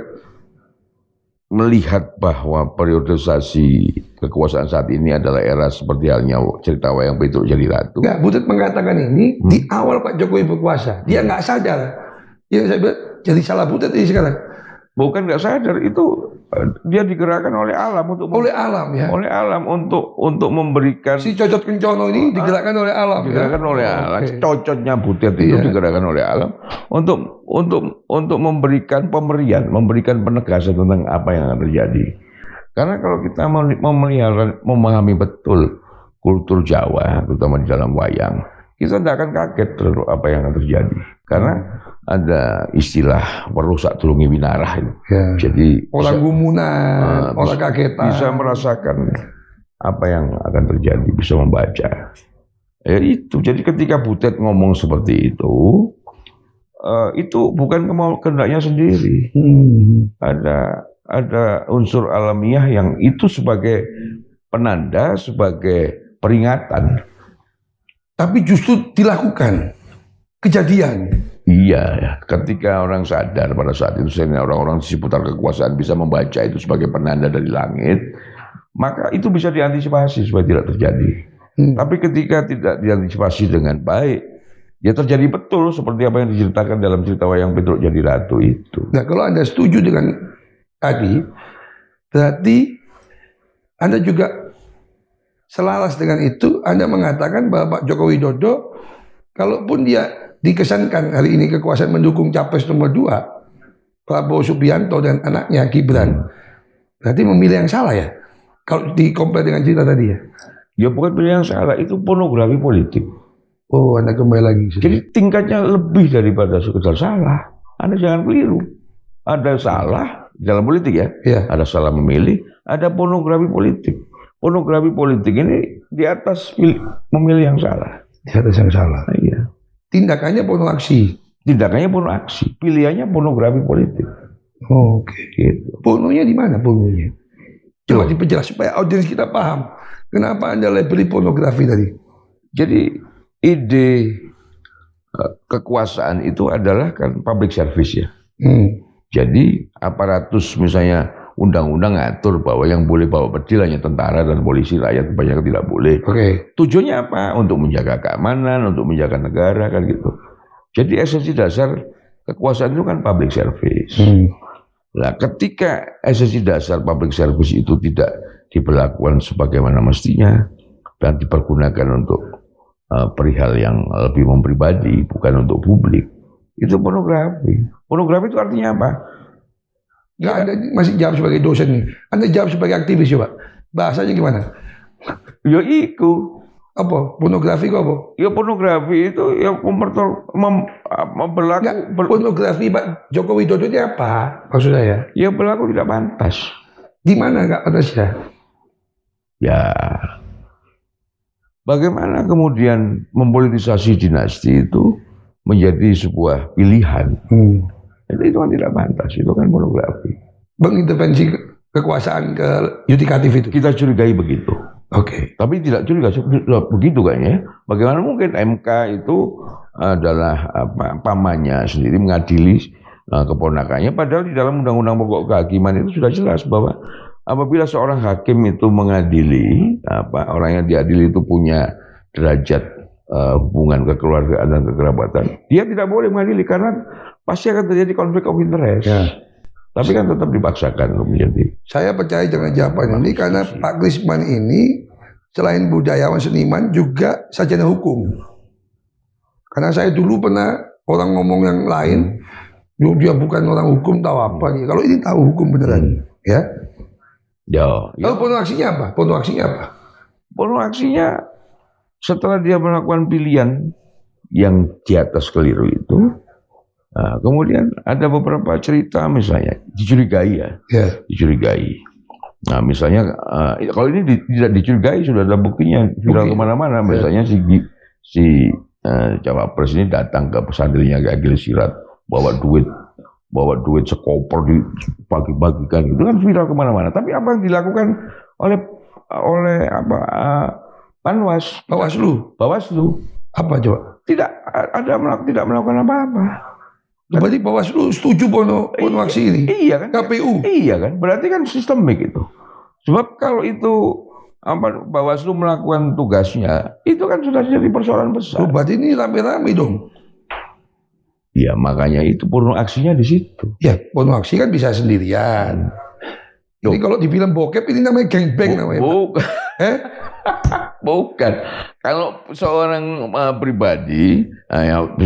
melihat bahwa periodisasi kekuasaan saat ini adalah era seperti halnya cerita wayang Petruk jadi Ratu. Enggak, Butet mengatakan ini di awal Pak Jokowi berkuasa. Dia nggak sadar. Ya saya bilang, jadi salah Butet ini sekarang. Bukan nggak sadar, itu dia digerakkan oleh alam untuk oleh alam ya. Oleh alam untuk memberikan si Cocot Kencono ini digerakkan oleh alam. Digerakkan oleh alam. Cocotnya Butet itu digerakkan oleh alam untuk memberikan pemberian, memberikan penegasan tentang apa yang akan terjadi. Karena kalau kita memahami betul kultur Jawa, terutama di dalam wayang, kita tidak akan kaget terhadap apa yang akan terjadi. Karena ada istilah perusak tulungi winarah itu. Ya. Jadi Orang gumunan, orang kagetan. Bisa merasakan apa yang akan terjadi, bisa membaca. Itu. Jadi ketika Butet ngomong seperti itu bukan kehendaknya sendiri. Ada unsur alamiah yang itu sebagai penanda, sebagai peringatan. Tapi justru dilakukan kejadian. Iya, ketika orang sadar pada saat itu, sehingga orang-orang di seputar kekuasaan bisa membaca itu sebagai penanda dari langit, maka itu bisa diantisipasi supaya tidak terjadi. Tapi ketika tidak diantisipasi dengan baik, ya terjadi betul seperti apa yang diceritakan dalam cerita wayang Petruk Jadi Ratu itu. Nah, kalau Anda setuju dengan tadi, berarti Anda juga selaras dengan itu. Anda mengatakan bahwa Pak Joko Widodo, kalaupun dia dikesankan hari ini kekuasaan mendukung capres nomor 2 Prabowo Subianto dan anaknya Gibran, berarti memilih yang salah ya kalau dikompar dengan cerita tadi ya. Ya bukan pilihan yang salah, itu pornografi politik. Oh, Anda kembali lagi. Jadi tingkatnya lebih daripada sekedar salah. Anda jangan keliru. Ada salah dalam politik ya, ada salah memilih, ada pornografi politik. Pornografi politik ini di atas memilih yang salah. Di atas yang salah. Iya. Tindakannya porno aksi. Tindakannya porno aksi, pilihannya pornografi politik. Oh, oke. Gitu. Pornonya di mana pornonya? Coba diperjelas supaya audiens kita paham. Kenapa Anda labeli pornografi tadi? Jadi ide kekuasaan itu adalah kan public service ya. Jadi aparatus misalnya undang-undang ngatur bahwa yang boleh bawa pedil hanya tentara dan polisi, rakyat kebanyakan tidak boleh. Tujuannya apa? Untuk menjaga keamanan, untuk menjaga negara kan gitu. Jadi esensi dasar kekuasaan itu kan public service. Nah, ketika esensi dasar public service itu tidak diberlakukan sebagaimana mestinya dan dipergunakan untuk perihal yang lebih mempribadi, bukan untuk publik, itu pornografi. Pornografi itu artinya apa? Nggak, Anda masih jawab sebagai dosen nih. Anda jawab sebagai aktivis coba. Bahasanya gimana? Ya iku. Apa? Pornografi kok apa? Ya pornografi itu yang pornografi Pak Joko Widodo itu apa? Maksud saya? Ya berlaku tidak pantas. Di mana nggak pantasnya? Ya. Bagaimana kemudian mempolitisasi dinasti itu menjadi sebuah pilihan. Itu kan tidak pantas, itu kan pornografi. Mengintervensi kekuasaan ke yudikatif itu? Kita curigai begitu. Tapi tidak curiga begitu kayaknya. Bagaimana mungkin MK itu adalah pamannya sendiri mengadili keponakannya, padahal di dalam Undang-Undang Pokok Kehakiman itu sudah jelas bahwa apabila seorang hakim itu mengadili, orang yang diadili itu punya derajat hubungan kekeluargaan dan kekerabatan, dia tidak boleh mengadili karena pasti akan terjadi konflik of interest. Tapi kan tetap dipaksakan menjadi. Saya percaya dengan jawaban ini karena Pak Krisman ini selain budayawan seniman juga sarjana hukum. Karena saya dulu pernah orang ngomong yang lain, dia bukan orang hukum tahu apa nih. Kalau ini tahu hukum beneran, ya. Lalu porno aksinya apa? Porno aksinya setelah dia melakukan pilihan yang di atas keliru itu. Nah, kemudian ada beberapa cerita misalnya dicurigai dicurigai. Nah misalnya kalau ini tidak dicurigai sudah ada buktinya viral kemana-mana. Misalnya si cawapres ini datang ke pesantrennya Agil Sirat bawa duit sekoper dibagi-bagikan, itu kan viral kemana-mana. Tapi apa yang dilakukan oleh Bawaslu apa coba? Tidak melakukan apa-apa. Berarti Bawaslu setuju porno aksi ini? Iya kan? KPU? Iya kan? Berarti kan sistemik itu. Sebab kalau itu Bawaslu melakukan tugasnya, itu kan sudah jadi persoalan besar. Berarti ini rame-rame dong. Ya makanya itu porno aksinya di situ. Ya porno aksi kan bisa sendirian. Ini kalau di film bokep ini namanya gangbang namanya. Bukan. Bukan. Kalau seorang pribadi,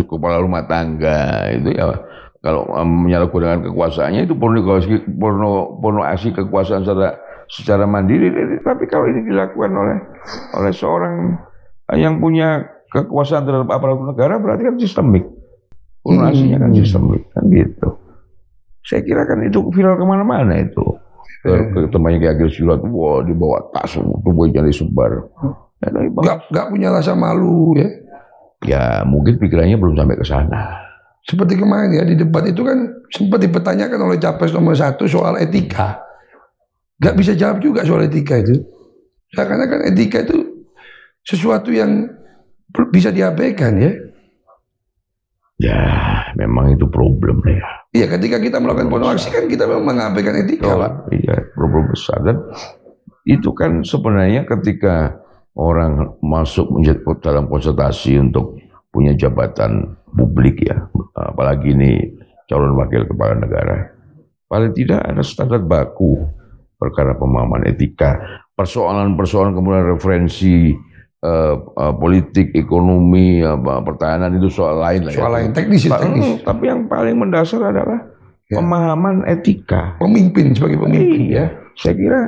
kepala rumah tangga itu ya kalau menyalahgunakan kekuasaannya itu porno aksi kekuasaan secara secara mandiri. Tapi kalau ini dilakukan oleh seorang yang punya kekuasaan terhadap aparatur negara, berarti kan sistemik. Koordinasinya kan sistemik, kan gitu. Saya kira kan itu viral kemana-mana itu. Temannya kayak Agil Silat, wah dibawa tas, tubuh jadi sebar. Gak punya rasa malu ya. Ya mungkin pikirannya belum sampai ke sana. Seperti kemarin ya di debat itu kan sempat dipertanyakan oleh capres nomor 1 soal etika. Gak bisa jawab juga soal etika itu. Karena kan etika itu sesuatu yang bisa diabaikan ya. Ya memang itu problem ya. Iya, ketika kita melakukan penuh aksi kan kita memang mengabaikan etika, Pak. Iya, problem besar. Dan itu kan sebenarnya ketika orang masuk dalam konsultasi untuk punya jabatan publik ya, apalagi ini calon wakil kepala negara, paling tidak ada standar baku perkara pemahaman etika, persoalan-persoalan kemudian referensi politik, ekonomi, pertahanan itu soal lain lah. Soal lain, teknis. Tapi yang paling mendasar adalah pemahaman etika. Pemimpin sebagai pemimpin ya. Saya kira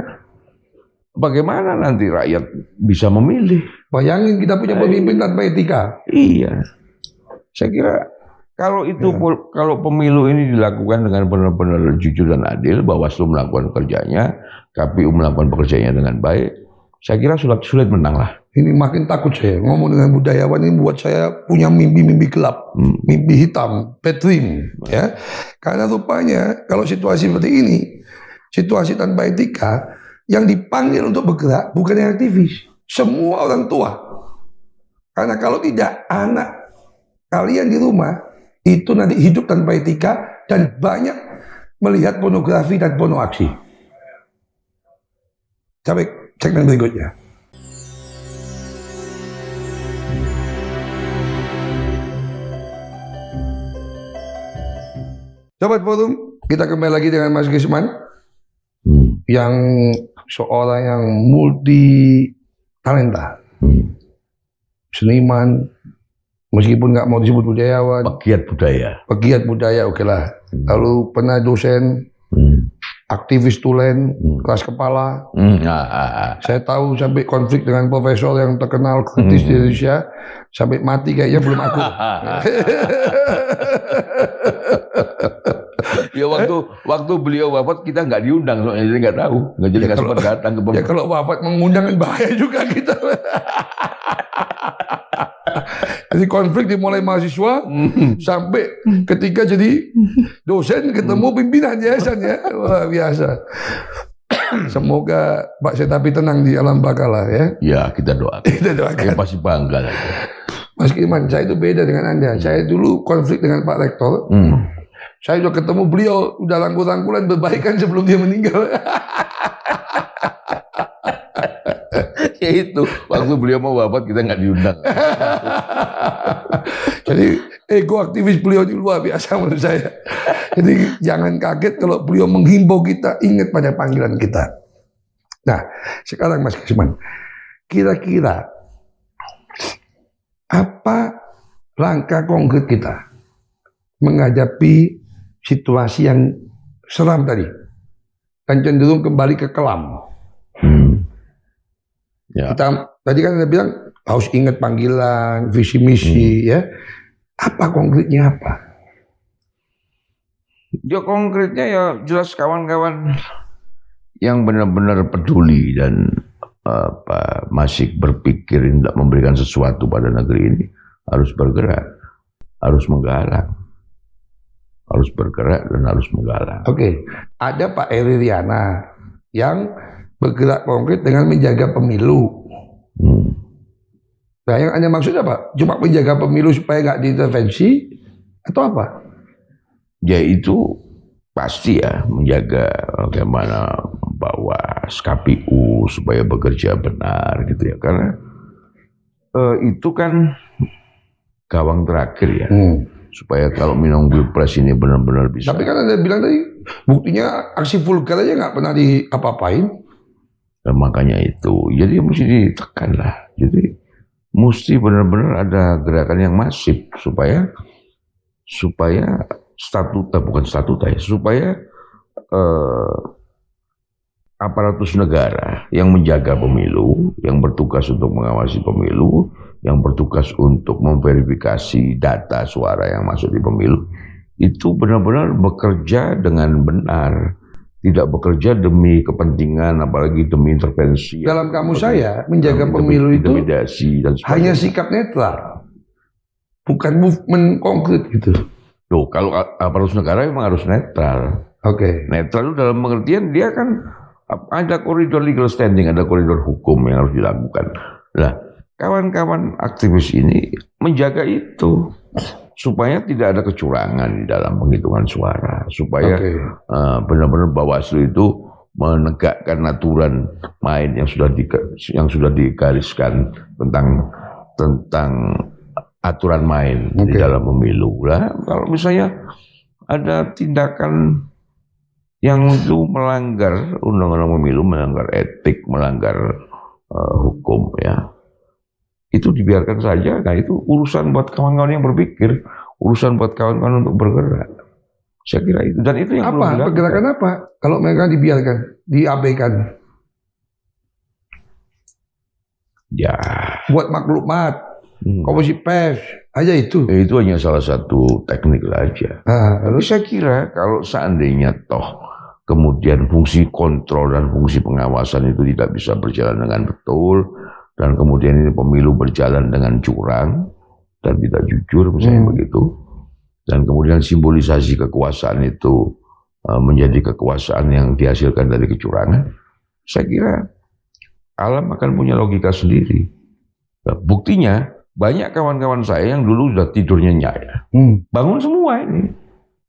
bagaimana nanti rakyat bisa memilih? Bayangin kita punya pemimpin tanpa etika. Iya. Saya kira kalau itu kalau pemilu ini dilakukan dengan benar-benar jujur dan adil, Bawaslu melakukan kerjanya, KPU melakukan pekerjaannya dengan baik, saya kira sulit menang lah. Ini makin takut saya ngomong dengan budayawan ini buat saya punya mimpi-mimpi gelap, mimpi hitam, bad dream ya. Karena rupanya kalau situasi seperti ini, situasi tanpa etika, yang dipanggil untuk bergerak bukan yang aktivis, semua orang tua. Karena kalau tidak anak kalian di rumah itu nanti hidup tanpa etika dan banyak melihat pornografi dan porno aksi. Sampai segmen berikutnya. Sobat Forum, kita kembali lagi dengan Mas Gisman yang seorang yang multi talenta, seniman, meskipun nggak mau disebut budayawan, pegiat budaya, oke lah. Lalu pernah dosen, aktivis tulen, kelas kepala. Saya tahu sampai konflik dengan profesor yang terkenal kritis di Indonesia, sampai mati kayaknya belum aku. Ya waktu beliau wafat kita nggak diundang, soalnya jadi nggak tahu, nggak jadi nggak sempat datang ke Ya kalau wafat mengundang kan bahaya juga kita. Jadi konflik dimulai mahasiswa sampai ketika jadi dosen ketemu pimpinan yayasan ya, wah biasa. Semoga Pak Setapi tenang di alam baka lah ya. Ya kita doakan. Kita doakan. Saya pasti bangga lah. Mas Kirman, saya itu beda dengan Anda. Saya dulu konflik dengan Pak Rektor. Saya udah ketemu beliau, udah rangkul-rangkulan berbaikan sebelum dia meninggal. Ya itu, waktu beliau mau wafat kita nggak diundang. Jadi ego aktivis beliau itu luar biasa menurut saya. Jadi jangan kaget kalau beliau menghimbau kita ingat pada panggilan kita. Nah, sekarang Mas Gisman, kira-kira apa langkah konkret kita menghadapi situasi yang seram tadi dan cenderung kembali ke kelam? Ya. Kita tadi kan Anda bilang harus ingat panggilan, visi misi ya. Apa konkretnya apa? Ya konkretnya ya jelas kawan-kawan yang benar-benar peduli dan masih berpikir tidak memberikan sesuatu pada negeri ini harus bergerak, harus menggalang. Harus bergerak dan harus menggalang. Oke, ada Pak Eri Riana yang bergerak konkret dengan menjaga pemilu. Nah, yang Anda maksud apa? Cuma menjaga pemilu supaya nggak diintervensi atau apa? Ya itu pasti ya, menjaga bagaimana membawa KPU supaya bekerja benar gitu ya. Karena itu kan gawang terakhir ya. Supaya kalau minum pilpres ini benar-benar bisa. Tapi kan Anda bilang tadi, buktinya aksi vulgar aja nggak pernah diapa-apain. Dan makanya itu, jadi mesti ditekan lah. Jadi mesti benar-benar ada gerakan yang masif supaya statuta, bukan statuta ya, supaya aparatus negara yang menjaga pemilu, yang bertugas untuk mengawasi pemilu, yang bertugas untuk memverifikasi data suara yang masuk di pemilu, itu benar-benar bekerja dengan benar. Tidak bekerja demi kepentingan, apalagi demi intervensi. Dalam kamus saya, menjaga pemilu itu hanya sikap netral, bukan movement konkret gitu. Loh, kalau aparatus negara memang harus netral. Oke. Netral itu dalam pengertian dia kan ada koridor legal standing, ada koridor hukum yang harus dilakukan. Nah, kawan-kawan aktivis ini menjaga itu supaya tidak ada kecurangan di dalam penghitungan suara, supaya benar-benar Bawaslu itu menegakkan aturan main yang sudah digariskan tentang aturan main di dalam pemilu. Lah, kalau misalnya ada tindakan yang itu melanggar undang-undang pemilu, melanggar etik, melanggar hukum, ya, itu dibiarkan saja. Nah, itu urusan buat kawan-kawan yang berpikir, urusan buat kawan-kawan untuk bergerak. Saya kira itu. Dan itu yang apa pergerakan apa kalau mereka dibiarkan, diabaikan? Ya, buat maklumat, komisi pers aja itu. Itu hanya salah satu teknik aja. Tapi saya kira kalau seandainya toh kemudian fungsi kontrol dan fungsi pengawasan itu tidak bisa berjalan dengan betul, dan kemudian ini pemilu berjalan dengan curang dan tidak jujur, misalnya begitu, dan kemudian simbolisasi kekuasaan itu menjadi kekuasaan yang dihasilkan dari kecurangan, saya kira alam akan punya logika sendiri. Nah, buktinya banyak kawan-kawan saya yang dulu sudah tidur nyenyak, ya. Bangun semua ini.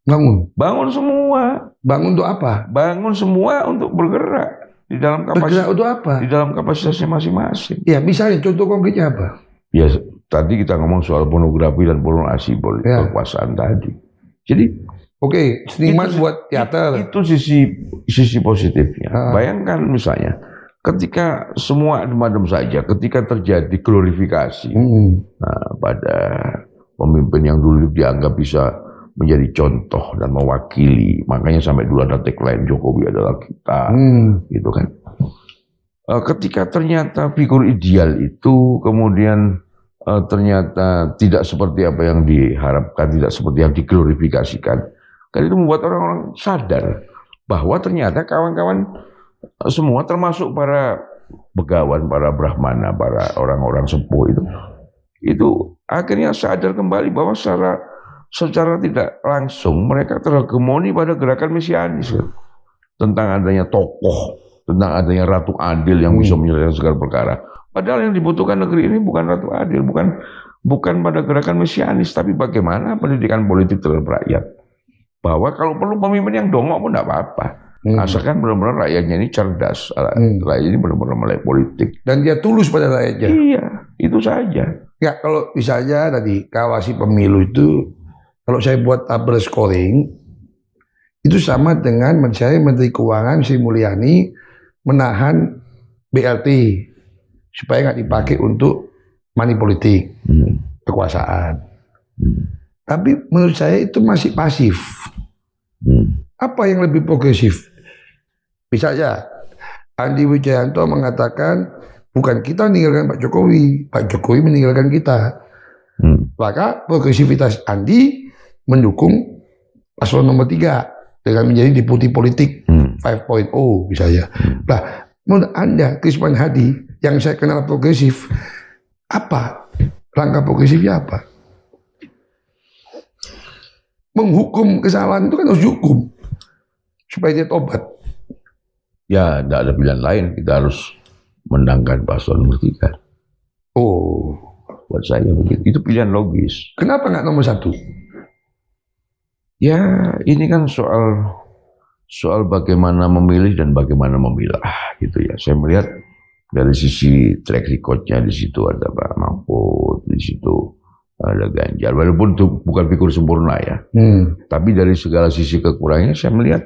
Bangun semua. Bangun untuk apa? Bangun semua untuk bergerak di dalam kapasitas. Bergerak untuk apa? Di dalam kapasitasnya masing-masing. Ya, misalnya contoh konkretnya apa? Ya, tadi kita ngomong soal pornografi dan pornoasi kekuasaan tadi. Jadi, seniman buat teater. Itu sisi positifnya. Bayangkan misalnya, ketika semua adem-adem saja, ketika terjadi glorifikasi pada pemimpin yang dulu dianggap bisa menjadi contoh dan mewakili, makanya sampai dulu ada tagline Jokowi adalah kita, gitu kan. Ketika ternyata figur ideal itu kemudian ternyata tidak seperti apa yang diharapkan, tidak seperti yang diglorifikasikan, kan itu membuat orang-orang sadar bahwa ternyata kawan-kawan semua, termasuk para begawan, para brahmana, para orang-orang sepuh itu akhirnya sadar kembali bahwa secara tidak langsung mereka terhegemoni pada gerakan mesianis, kan? Tentang adanya tokoh, tentang adanya ratu adil yang bisa menyelesaikan segala perkara. Padahal yang dibutuhkan negeri ini bukan ratu adil, bukan pada gerakan mesianis, tapi bagaimana pendidikan politik terhadap rakyat. Bahwa kalau perlu pemimpin yang dongok pun tidak apa-apa. Asalkan benar-benar rakyatnya ini cerdas, rakyat ini benar-benar melek politik. Dan dia tulus pada rakyatnya. Iya, itu saja. Ya, kalau misalnya tadi kawasi pemilu itu, kalau saya buat tabel scoring, itu sama dengan saya Menteri Keuangan Sri Mulyani menahan BLT supaya nggak dipakai untuk money politik, kekuasaan. Tapi menurut saya itu masih pasif. Apa yang lebih progresif? Misalnya Andi Wijayanto mengatakan bukan kita meninggalkan Pak Jokowi, Pak Jokowi meninggalkan kita. Maka progresivitas Andi mendukung paslon nomor 3 dengan menjadi deputi politik 5.0 misalnya. Nah, menurut Anda, Krisman Hadi yang saya kenal progresif, apa langkah progresifnya apa? Menghukum kesalahan itu kan harus dihukum supaya dia tobat. Ya, tidak ada pilihan lain. Kita harus menangkan paslon nomor 3. Buat saya begitu. Itu pilihan logis. Kenapa nggak nomor 1? Ya, ini kan soal bagaimana memilih dan bagaimana memilah, gitu ya. Saya melihat dari sisi track recordnya, di situ ada Pak Mahfud, di situ ada Ganjar. Walaupun itu bukan figur sempurna ya, tapi dari segala sisi kekurangannya saya melihat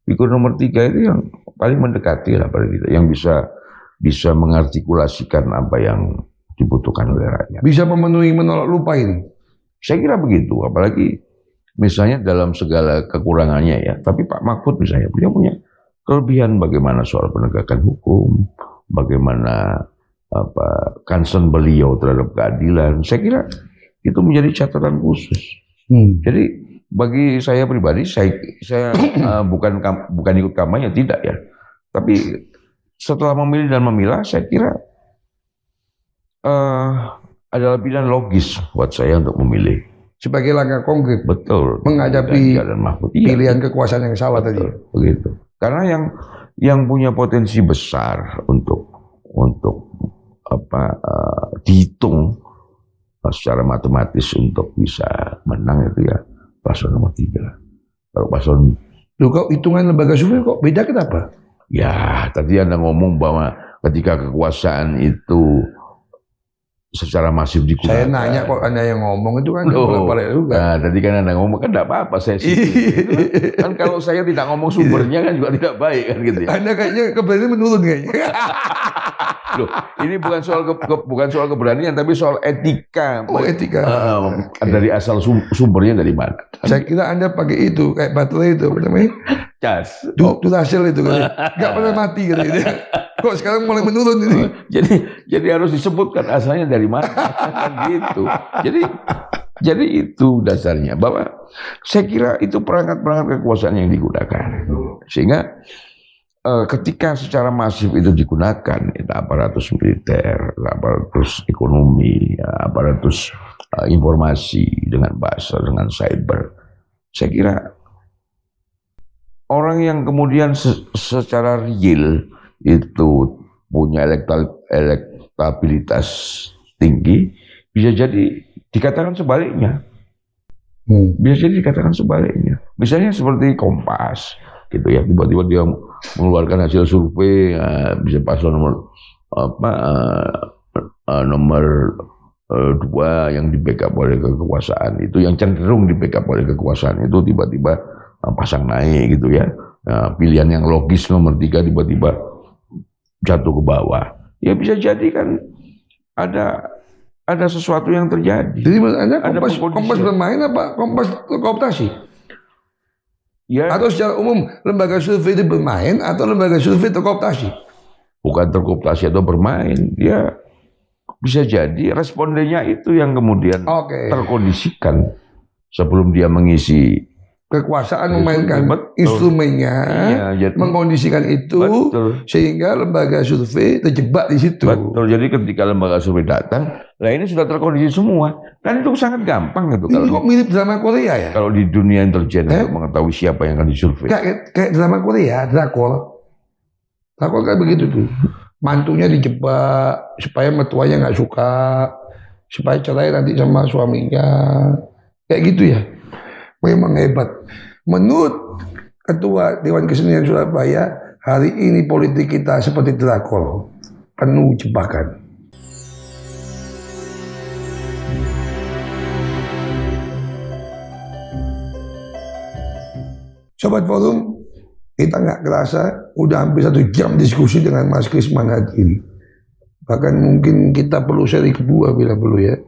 figur nomor 3 itu yang paling mendekati lah pada kita, yang bisa mengartikulasikan apa yang dibutuhkan oleh rakyat. Bisa memenuhi menolak lupain. Saya kira begitu, apalagi misalnya dalam segala kekurangannya ya. Tapi Pak Mahfud misalnya, dia punya kelebihan bagaimana soal penegakan hukum, bagaimana concern beliau terhadap keadilan. Saya kira itu menjadi catatan khusus. Jadi bagi saya pribadi, saya bukan ikut kampanye, tidak ya. Tapi setelah memilih dan memilah, saya kira adalah pilihan logis buat saya untuk memilih. Sebagai langkah konkret. Betul. Menghadapi pilihan kekuasaan yang salah tadi. Begitu. Karena yang punya potensi besar untuk dihitung secara matematis untuk bisa menang itu ya paslon nomor 3. Kalau paslon... Loh, kok hitungan lembaga survei kok beda kenapa? Ya, tadi Anda ngomong bahwa ketika kekuasaan itu secara masif digunakan. Saya nanya kok Anda yang ngomong itu kan bolak-balik juga. Nah, tadi kan Anda ngomong kan tidak apa-apa saya sih. Kan kalau saya tidak ngomong sumbernya kan juga tidak baik kan gitu ya. Anda kayaknya keberanian menurun kayaknya. Loh, ini bukan soal keberanian tapi soal etika. Oh, etika. Dari asal sumbernya dari mana? Saya kira Anda pakai itu kayak baterai itu apa namanya? Cas. Duracell itu kan. Enggak pernah mati gitu. Kok sekarang mulai menurun ini? Jadi harus disebutkan asalnya dari mana kan gitu. Jadi itu dasarnya bahwa saya kira itu perangkat-perangkat kekuasaan yang digunakan. Sehingga ketika secara masif itu digunakan, itu aparatus militer, aparatus ekonomi, aparatus informasi dengan bahasa, dengan cyber, saya kira orang yang kemudian secara real itu punya elektabilitas tinggi, bisa jadi dikatakan sebaliknya. Bisa jadi dikatakan sebaliknya. Misalnya seperti Kompas, gitu ya, tiba-tiba dia mengeluarkan hasil survei, bisa paslon nomor 2 yang di backup oleh kekuasaan itu, yang cenderung di backup oleh kekuasaan itu tiba-tiba pasang naik gitu ya. Pilihan yang logis nomor 3 tiba-tiba jatuh ke bawah. Ya bisa jadi kan ada sesuatu yang terjadi. Jadi Anda Kompas bermain apa Kompas kooptasi? Ya. Atau secara umum lembaga survei itu bermain atau lembaga survei terkooptasi? Bukan terkooptasi atau bermain. Ya bisa jadi respondennya itu yang kemudian terkondisikan sebelum dia mengisi. Kekuasaan memainkan instrumennya, mengkondisikan itu, sehingga lembaga survei terjebak di situ. Betul. Jadi ketika lembaga survei datang, lah ini sudah terkondisi semua. Kan itu sangat gampang gitu. Ini kok mirip drama Korea ya? Kalau di dunia intelijen untuk mengetahui siapa yang akan disurvei. Kayak drama Korea, drakor kayak begitu tuh. Mantunya dijebak supaya mertuanya nggak suka, supaya cerai nanti sama suaminya, kayak gitu ya. Memang hebat. Menurut Ketua Dewan Kesenian Surabaya, hari ini politik kita seperti drakor, penuh jebakan. Sobat Forum, kita nggak kerasa udah hampir 1 jam diskusi dengan Mas Krisman Hadiri. Bahkan mungkin kita perlu seri kedua bila perlu ya.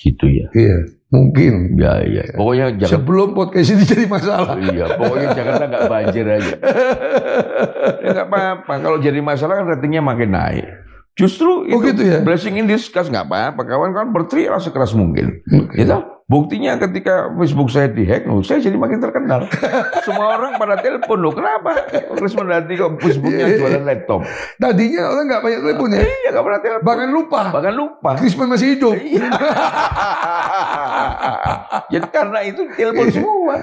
Gitu ya. Iya. Mungkin. Ya. Pokoknya jangan. Sebelum podcast ini jadi masalah. Iya, pokoknya Jakarta nggak banjir aja. Ya nggak apa-apa. Kalau jadi masalah kan ratingnya makin naik. Justru itu gitu ya? Blessing in disguise, nggak apa-apa. Kawan-kawan berteriak sekeras mungkin. Gitu. Buktinya ketika Facebook saya dihack, saya jadi makin terkenal. Semua orang pada telepon, loh kenapa? Krisman Hadiri kok Facebooknya jualan laptop. Tadinya orang nggak banyak telepon ya? Iya, nggak pernah telepon. Bahkan lupa. Krisman masih hidup. Iya. Jadi karena itu telepon semua.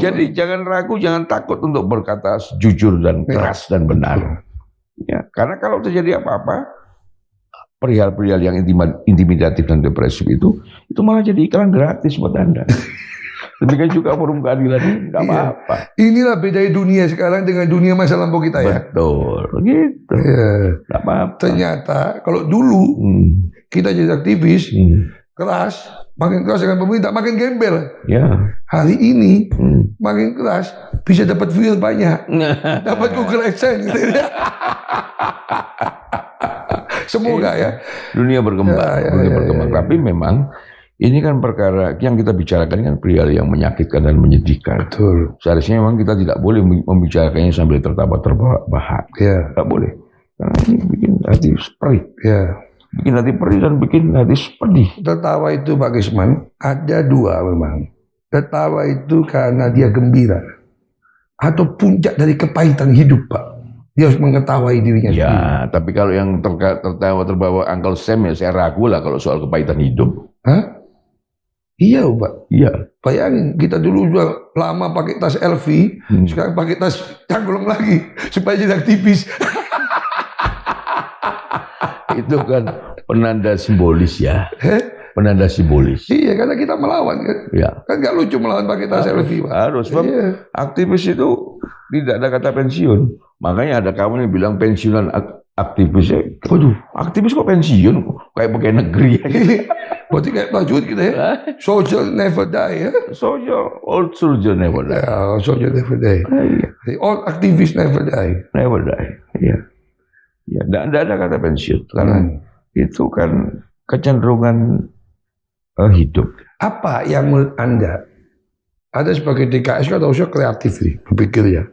Jadi jangan ragu, jangan takut untuk berkata jujur dan keras dan benar. Ya, karena kalau terjadi apa-apa, perihal-perihal yang intimidatif dan depresif itu malah jadi iklan gratis buat Anda. Demikian juga forum keadilan ini, nggak apa-apa. Inilah beda dunia sekarang dengan dunia masa lampau kita ya. Betul, gitu. Nggak apa-apa. Ternyata kalau dulu kita jadi aktivis, keras, makin keras dengan pemerintah, makin gembel. Ya. Hari ini makin keras, bisa dapat view banyak, dapat Google AdSense. Semoga ya. Dunia berkembang, berkembang. Tapi memang Ini kan perkara yang kita bicarakan kan perihal yang menyakitkan dan menyedihkan. Betul. Seharusnya memang kita tidak boleh membicarakannya sambil tertawa-terbahak. Ya. Tidak boleh. Karena ini bikin hati perih. Ya. Bikin hati perih dan bikin hati pedih. Tertawa itu Pak Gisman ada dua memang. Tertawa itu karena dia gembira. Atau puncak dari kepahitan hidup Pak. Dia harus mengetahui dirinya sendiri. Ya, tapi kalau yang tertawa terbawa Uncle Sam ya saya ragu lah kalau soal kepahitan hidup. Hah? Iya Pak. Iya. Bayangin kita dulu juga lama pakai tas LV, sekarang pakai tas cangklong lagi supaya jadi aktivis. Itu kan penanda simbolis ya. Penanda simbolis. Iya, karena kita melawan kan. Ya. Kan nggak lucu melawan pakai tas LV Pak. Harus. Iya. Aktivis itu tidak ada kata pensiun. Makanya ada kawan yang bilang pensiunan aktivis. Waduh, aktivis kok pensiun? Kayak pegawai negeri. Berarti kayak Pak Jud gitu ya. Soldier never die ya. Soldier, old soldier never die. Ya, soldier never die. Iya. All activists never die. Never die. Iya. Ya, tidak ada kata pensiun karena itu kan kecenderungan hidup. Apa yang menurut Anda, ada sebagai DKS kan harusnya kreatif nih, berpikir ya.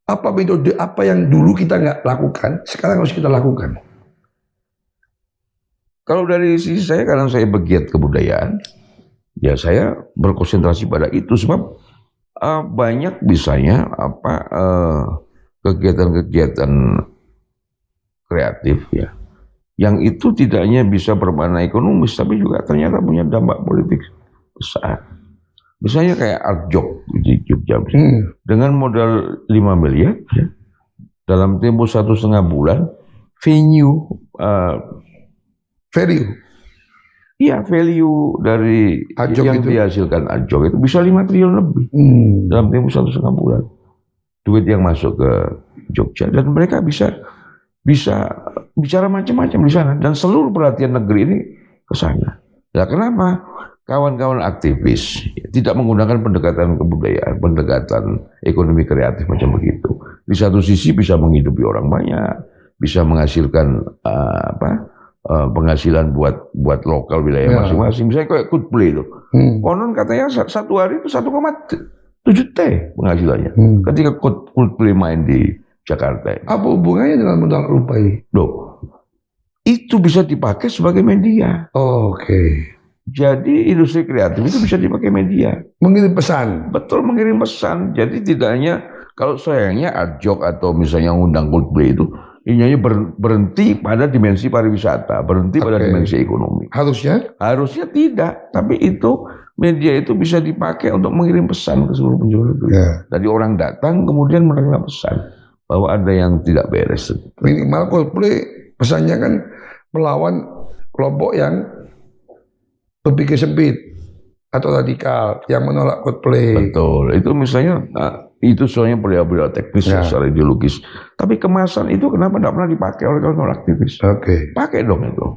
Apa metode apa yang dulu kita nggak lakukan, sekarang harus kita lakukan? Kalau dari sisi saya, karena saya pegiat kebudayaan, ya saya berkonsentrasi pada itu sebab banyak misalnya kegiatan-kegiatan kreatif ya, yang itu tidak hanya bisa bermakna ekonomis, tapi juga ternyata punya dampak politik besar. Misalnya kayak Art Jog di Jogja, dengan modal 5 miliar, ya, dalam tempo 1,5 bulan, venue value. Iya, value dari Ajok yang itu dihasilkan Ajok itu bisa 5 triliun lebih dalam tempo 1,5 bulan. Duit yang masuk ke Jogja dan mereka bisa bicara macam-macam di sana dan seluruh perhatian negeri ini ke sana. Nah, kenapa kawan-kawan aktivis tidak menggunakan pendekatan kebudayaan, pendekatan ekonomi kreatif macam begitu? Di satu sisi bisa menghidupi orang banyak, bisa menghasilkan penghasilan buat lokal wilayah masing-masing. Misalnya kayak Coldplay itu. Konon katanya satu hari itu 1,7 T penghasilannya. Ketika Coldplay main di Jakarta. Apa hubungannya dengan modal rupa ini? Loh, itu bisa dipakai sebagai media. Oke. Jadi industri kreatif itu bisa dipakai media. Mengirim pesan. Betul, mengirim pesan. Jadi tidak hanya, kalau sayangnya Ajok atau misalnya undang Coldplay itu, ini hanya berhenti pada dimensi pariwisata, berhenti pada dimensi ekonomi. Harusnya tidak, tapi itu media itu bisa dipakai untuk mengirim pesan ke seluruh penjuru. Jadi orang datang kemudian menerima pesan bahwa ada yang tidak beres. Minimal Coldplay pesannya kan melawan kelompok yang berpikir sempit atau radikal yang menolak Coldplay. Betul, itu misalnya itu soalnya beliau teknis secara ideologis. Tapi kemasan itu kenapa tidak pernah dipakai oleh kawan-kawan aktivis? Pakai dong itu.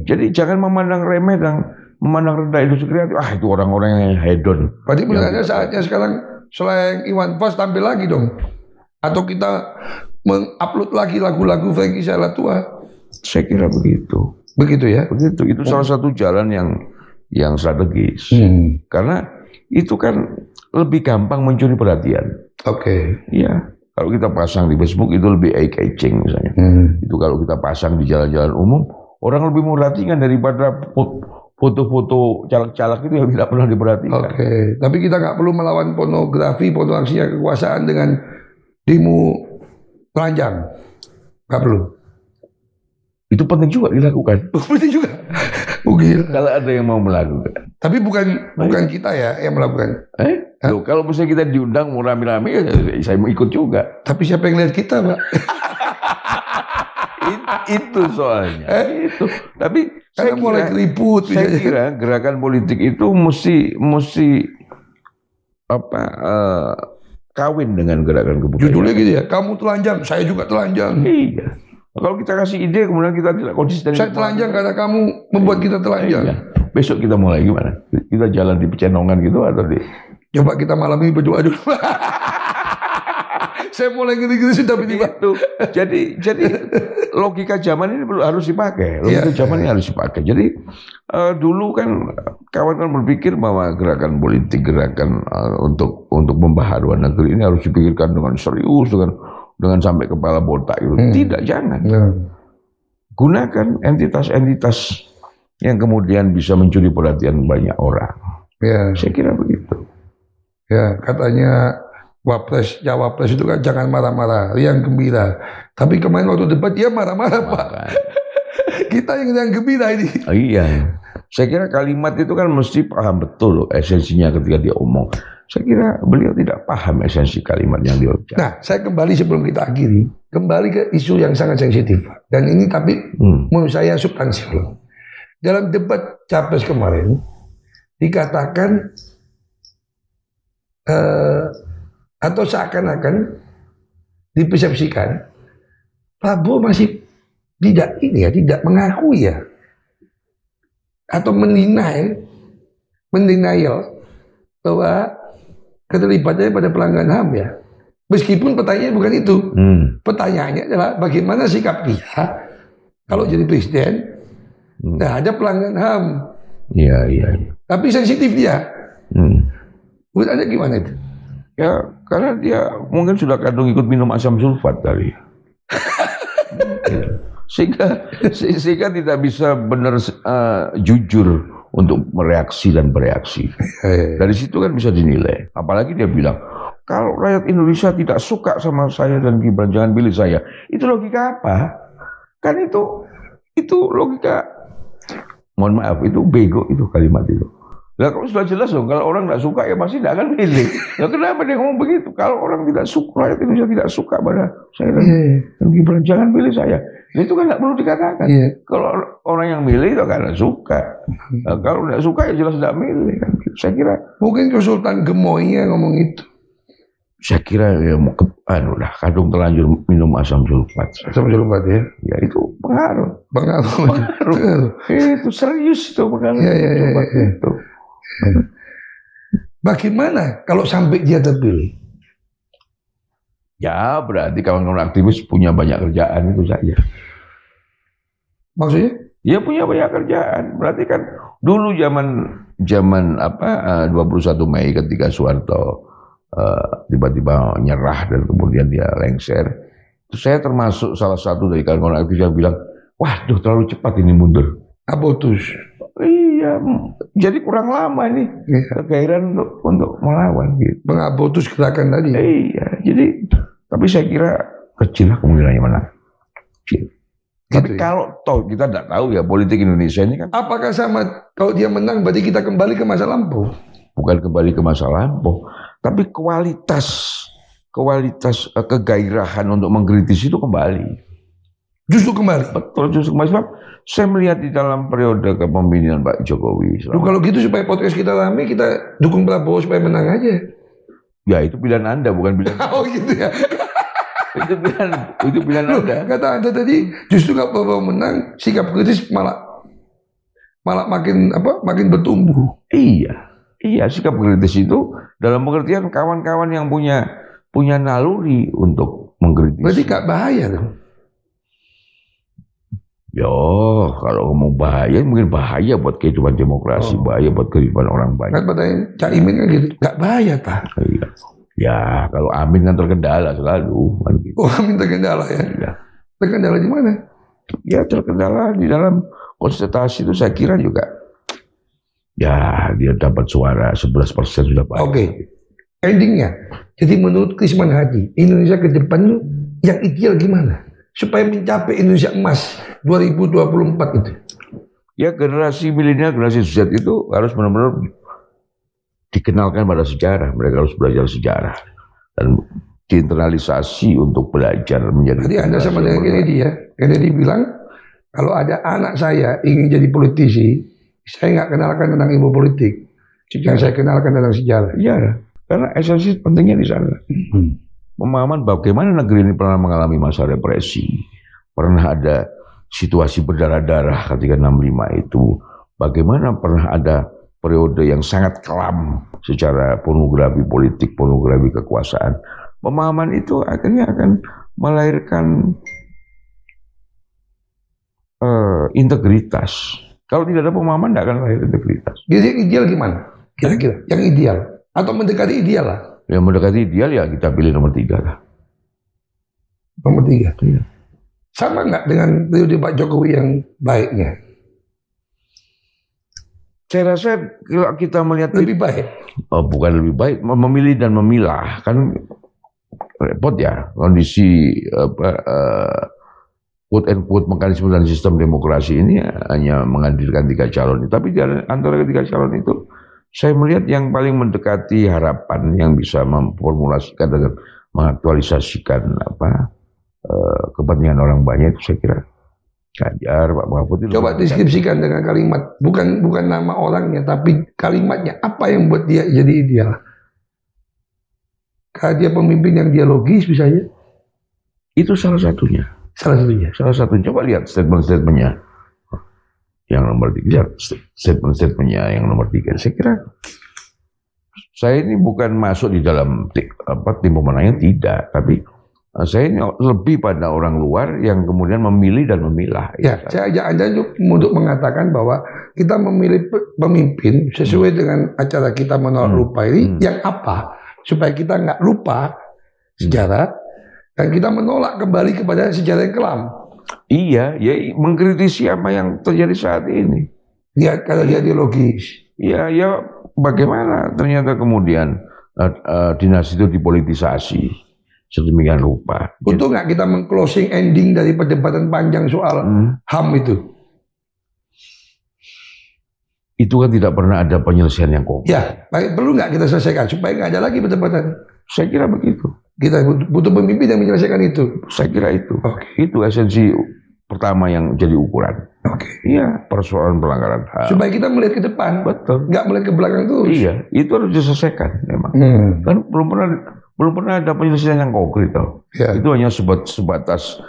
Jadi jangan memandang remeh dan memandang rendah industri kreatif. Itu orang-orang yang hedon. Berarti sebenarnya saatnya sekarang selain Iwan Fals tampil lagi dong. Atau kita mengupload lagi lagu-lagu Frankie Salatua. Saya kira begitu. Begitu ya? Begitu. Itu salah satu jalan yang strategis. Karena itu kan lebih gampang mencuri perhatian. Iya. Kalau kita pasang di Facebook itu lebih eye-catching misalnya. Itu kalau kita pasang di jalan-jalan umum, orang lebih memperhatikan daripada foto-foto caleg-caleg itu yang tidak pernah diperhatikan. Tapi kita nggak perlu melawan pornografi, pornografi kekuasaan dengan demo telanjang. Nggak perlu. Itu penting juga dilakukan. Penting juga. Gila. Kalau ada yang mau melakukan. Tapi bukan kita ya yang melakukan. Loh, kalau misalnya kita diundang mau rame-rame, ya saya mau ikut juga. Tapi siapa yang lihat kita, Pak? Itu soalnya. Itu. Tapi karena mulai keriput. Saya kira gerakan politik itu mesti kawin dengan gerakan kebudayaan. Judulnya gitu ya, kamu telanjang, saya juga telanjang. Iya. Kalau kita kasih ide kemudian kita tidak konsisten. Saya telanjang karena kamu membuat kita telanjang. Iya. Besok kita mulai gimana? Kita jalan di Pecenongan gitu atau di? Coba kita malam ini berdoa dulu. Saya mulai ngeri-ngeri sudah tiba-tiba. Itu. Jadi logika zaman ini harus dipakai. Logika zaman ini harus dipakai. Jadi dulu kan kawan-kawan berpikir bahwa gerakan politik, gerakan untuk pembaharuan negeri ini harus dipikirkan dengan serius, dengan sampai kepala botak itu. Tidak, jangan. Gunakan entitas-entitas yang kemudian bisa mencuri perhatian banyak orang. Ya. Saya kira begitu. Ya, katanya Wapres, Cawapres itu kan jangan marah-marah, riang gembira. Tapi kemarin waktu debat dia marah-marah, Pak. Kita yang riang gembira ini. Oh, iya. Saya kira kalimat itu kan mesti paham betul loh esensinya ketika dia omong. Saya kira beliau tidak paham esensi kalimat yang dia ucapkan. Nah, saya kembali sebelum kita akhiri, kembali ke isu yang sangat sensitif, Pak. Dan ini tapi menurut saya substansial. Dalam debat Capres kemarin dikatakan atau seakan-akan dipersepsikan Prabowo masih tidak tidak mengakui ya, atau mendenial bahwa keterlibatannya pada pelanggaran HAM ya. Meskipun pertanyaannya bukan itu. Pertanyaannya adalah bagaimana sikap dia kalau jadi presiden terhadap pelanggaran HAM. Iya. Tapi sensitif dia. Menurut Anda gimana itu? Ya, karena dia mungkin sudah kadung ikut minum asam sulfat tadi. sehingga tidak bisa benar jujur untuk mereaksi dan bereaksi. Dari situ kan bisa dinilai. Apalagi dia bilang, kalau rakyat Indonesia tidak suka sama saya dan Gibran, jangan pilih saya. Itu logika apa? Kan itu logika, mohon maaf, itu bego itu kalimat itu. Nah, kalau sudah jelas dong, kalau orang tidak suka ya pasti tidak akan pilih. Nah, kenapa dia ngomong begitu? Kalau orang tidak suka, rakyat Indonesia tidak suka pada saya dan Gibran, jangan pilih saya. Nah, itu kan tidak perlu dikatakan. Kalau orang yang milih itu karena suka. Nah, kalau tidak suka ya jelas tidak milih. Kan. Saya kira mungkin Sultan Gemoynya ngomong itu. Saya kira ya mau kadung terlanjur minum asam sulfat. Asam sulfat ya. Ya itu pengaruh. Itu serius itu pengaruh. Itu. Bagaimana kalau sampai dia terpilih? Ya berarti kawan-kawan aktivis punya banyak kerjaan itu saja. Maksudnya? Ya punya banyak kerjaan. Berarti kan dulu zaman 21 Mei ketika Soeharto tiba-tiba nyerah dan kemudian dia lengser. Itu saya termasuk salah satu dari kawan-kawan aktivis yang bilang, waduh terlalu cepat ini mundur. Abortus. Iya, jadi kurang lama ini kegairahan untuk melawan gitu. Mengabortus gerakan tadi. Iya, jadi tapi saya kira kecil lah kemungkinannya menang. Kecil. Tapi kalau toh kita tidak tahu ya politik Indonesia ini kan. Apakah sama kalau dia menang berarti kita kembali ke masa lampau? Bukan kembali ke masa lampau, tapi kualitas kegairahan untuk mengkritisi itu kembali. Justru kembali. Betul, justru kembali. Sebab saya melihat di dalam periode kepemimpinan Pak Jokowi. Kalau gitu supaya podcast kita rame, kita dukung Prabowo supaya menang aja. Ya itu pilihan Anda, bukan pilihan. Oh gitu ya. itu pilihan Anda. Kata Anda tadi, justru kalau Prabowo menang, sikap kritis malah makin bertumbuh. Iya, sikap kritis itu dalam pengertian kawan-kawan yang punya naluri untuk mengkritis. Berarti gak bahaya dong. Yo, kalau ngomong bahaya, mungkin bahaya buat kehidupan demokrasi, bahaya buat kehidupan orang banyak. Kan katanya Cak Imin kan gitu, gak bahaya Pak. Iya. Ya, kalau Amin kan terkendala selalu. Kan gitu. Oh, Amin terkendala ya? Iya. Terkendala di mana? Ya, terkendala di dalam konsultasi itu saya kira juga. Ya, dia dapat suara 11% sudah banyak. Oke. Endingnya, jadi menurut Krisman Hadi, Indonesia ke depan itu yang ideal gimana? Supaya mencapai Indonesia emas 2024 itu. Ya generasi milenial, generasi Z itu harus benar-benar dikenalkan pada sejarah. Mereka harus belajar sejarah. Dan diinternalisasi untuk belajar menjadi. Jadi Anda sama dengan Kennedy ya. Kennedy bilang, kalau ada anak saya ingin jadi politisi, saya nggak kenalkan tentang ilmu politik. Yang saya kenalkan tentang sejarah. Iya, karena esensi pentingnya di sana. Pemahaman bagaimana negeri ini pernah mengalami masa represi, pernah ada situasi berdarah-darah ketika 65 itu, bagaimana pernah ada periode yang sangat kelam secara pornografi politik, pornografi kekuasaan, pemahaman itu akhirnya akan melahirkan integritas. Kalau tidak ada pemahaman, tidak akan lahir integritas. Jadi yang ideal gimana? Kira-kira yang ideal atau mendekati ideal lah. Yang mendekati ideal ya kita pilih nomor 3 lah. Nomor 3. Iya. Sama nggak dengan periode Pak Jokowi yang baiknya? Saya rasa kalau kita melihat Lebih baik. bukan lebih baik, memilih dan memilah kan repot ya kondisi quote and quote mekanisme dan sistem demokrasi ini hanya menghadirkan 3 calon. Tapi di antara ketiga calon itu saya melihat yang paling mendekati harapan yang bisa memformulasikan dan mengaktualisasikan kepentingan orang banyak itu saya kira Ganjar, Pak Mahfud itu. Coba deskripsikan dengan kalimat, bukan nama orangnya, tapi kalimatnya apa yang buat dia jadi ideal? Karena dia pemimpin yang dialogis misalnya. Itu salah satunya. Salah satunya. Coba lihat statement-statementnya. Yang nomor 3, statement-statementnya yang nomor 3. Saya kira saya ini bukan masuk di dalam tim pemenangan, tidak, tapi saya ini lebih pada orang luar yang kemudian memilih dan memilah. Ya, saya ajak Anda untuk mengatakan bahwa kita memilih pemimpin sesuai dengan acara kita menolak lupa ini yang apa? Supaya kita nggak lupa sejarah dan kita menolak kembali kepada sejarah yang kelam. Iya, ya mengkritisi apa yang terjadi saat ini. Ya, kalau dia ideologis. Ya bagaimana ternyata kemudian dinasti itu dipolitisasi sedemikian rupa. Untuk nggak kita meng-closing ending dari perdebatan panjang soal HAM itu? Itu kan tidak pernah ada penyelesaian yang konkret. Ya, perlu nggak kita selesaikan supaya nggak ada lagi perdebatan? Saya kira begitu. Kita butuh pemimpin yang menyelesaikan itu. Saya kira itu. Okay. Itu esensi pertama yang jadi ukuran. Iya, persoalan pelanggaran HAM. Supaya kita melihat ke depan. Betul. Nggak melihat ke belakang terus. Iya, itu harus diselesaikan memang. Kan belum pernah ada penyelesaian yang konkret toh. Ya. Itu hanya sebatas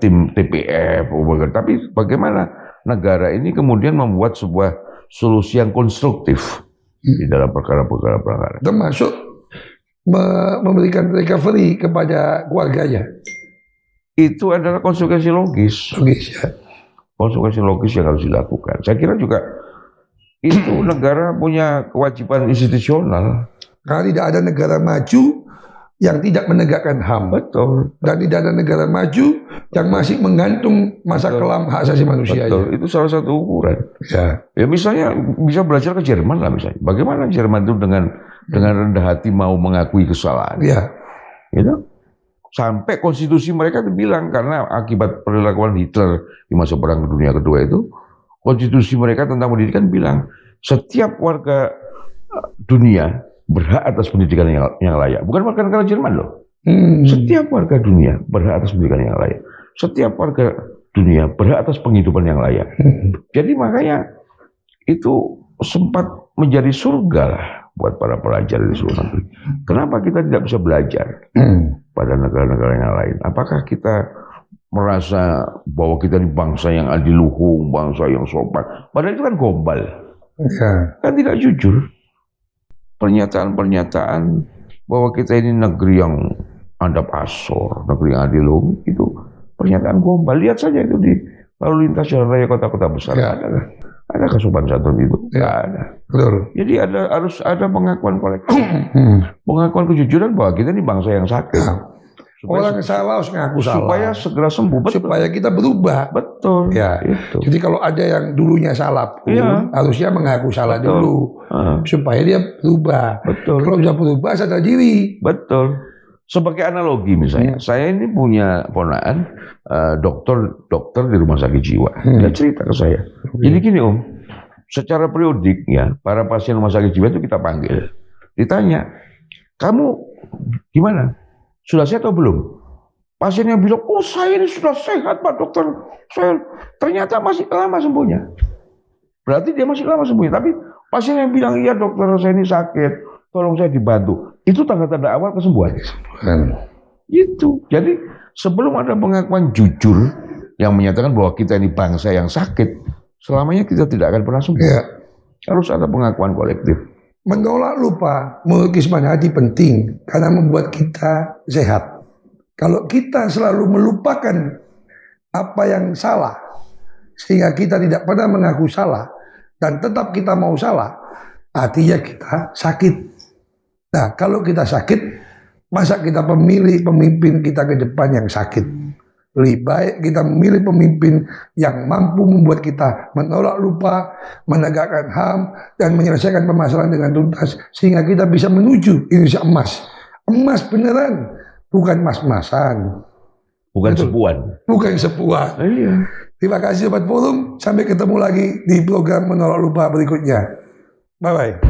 tim TPF, tapi bagaimana negara ini kemudian membuat sebuah solusi yang konstruktif di dalam perkara-perkara pelanggaran. Termasuk memberikan recovery kepada keluarganya. Itu adalah konsekuensi logis. Ya. Konsekuensi logis yang harus dilakukan. Saya kira juga itu negara punya kewajiban institusional. Karena tidak ada negara maju yang tidak menegakkan HAM. Betul. Dan tidak ada negara maju yang masih menggantung masa kelam hak asasi manusia. Betul. Itu salah satu ukuran. Ya misalnya bisa belajar ke Jerman lah misalnya. Bagaimana Jerman itu dengan rendah hati mau mengakui kesalahan. Ya. Gitu? Sampai konstitusi mereka bilang karena akibat perlakuan Hitler di masa Perang Dunia Kedua itu, konstitusi mereka tentang pendidikan bilang setiap warga dunia berhak atas pendidikan yang layak. Bukan warga negara Jerman loh. Setiap warga dunia berhak atas pendidikan yang layak. Setiap warga dunia berhak atas penghidupan yang layak. Jadi makanya itu sempat menjadi surga lah buat para pelajar di seluruh negeri. Kenapa kita tidak bisa belajar pada negara-negara yang lain? Apakah kita merasa bahwa kita ini bangsa yang adiluhung, bangsa yang sopan? Padahal itu kan gombal. Kan tidak jujur. Pernyataan-pernyataan bahwa kita ini negeri yang adab asor, negeri yang adiluhung, itu pernyataan gombal. Lihat saja itu di lalu lintas jalan raya kota-kota besar. Ada kesopan santun itu? Tidak ada. Betul. Jadi harus ada pengakuan kolektif. Pengakuan kejujuran bahwa kita ini bangsa yang sakit. Orang yang salah harus ngaku salah. Supaya segera sembuh. Betul. Supaya kita berubah. Betul. Ya. Itu. Jadi kalau ada yang dulunya salah pun, harusnya mengaku salah dulu. Supaya dia berubah. Betul. Kalau sudah berubah, sadar diri. Betul. Sebagai analogi misalnya, saya ini punya ponakan dokter di rumah sakit jiwa. Dia cerita ke saya. Jadi gini Om, secara periodik ya, para pasien rumah sakit jiwa itu kita panggil. Ditanya, kamu gimana? Sudah sehat atau belum? Pasiennya bilang, oh saya ini sudah sehat Pak Dokter. Saya ternyata masih lama sembuhnya. Berarti dia masih lama sembuhnya. Tapi pasien yang bilang, iya dokter saya ini sakit, tolong saya dibantu. Itu tanda-tanda awal kesembuhan. Itu. Jadi sebelum ada pengakuan jujur yang menyatakan bahwa kita ini bangsa yang sakit, selamanya kita tidak akan pernah sembuh. Harus ada pengakuan kolektif. menolak lupa, melukiskan hati penting karena membuat kita sehat. Kalau kita selalu melupakan apa yang salah, sehingga kita tidak pernah mengaku salah, dan tetap kita mau salah, artinya kita sakit. Nah, kalau kita sakit, masa kita memilih pemimpin kita ke depan yang sakit? Lebih baik kita memilih pemimpin yang mampu membuat kita menolak lupa, menegakkan HAM, dan menyelesaikan permasalahan dengan tuntas, sehingga kita bisa menuju Indonesia emas. Emas beneran, bukan mas-masan. Bukan Betul. sepuan. Bukan sepuan. Iya. Terima kasih Sobat Forum, sampai ketemu lagi di program Menolak Lupa berikutnya. Bye-bye.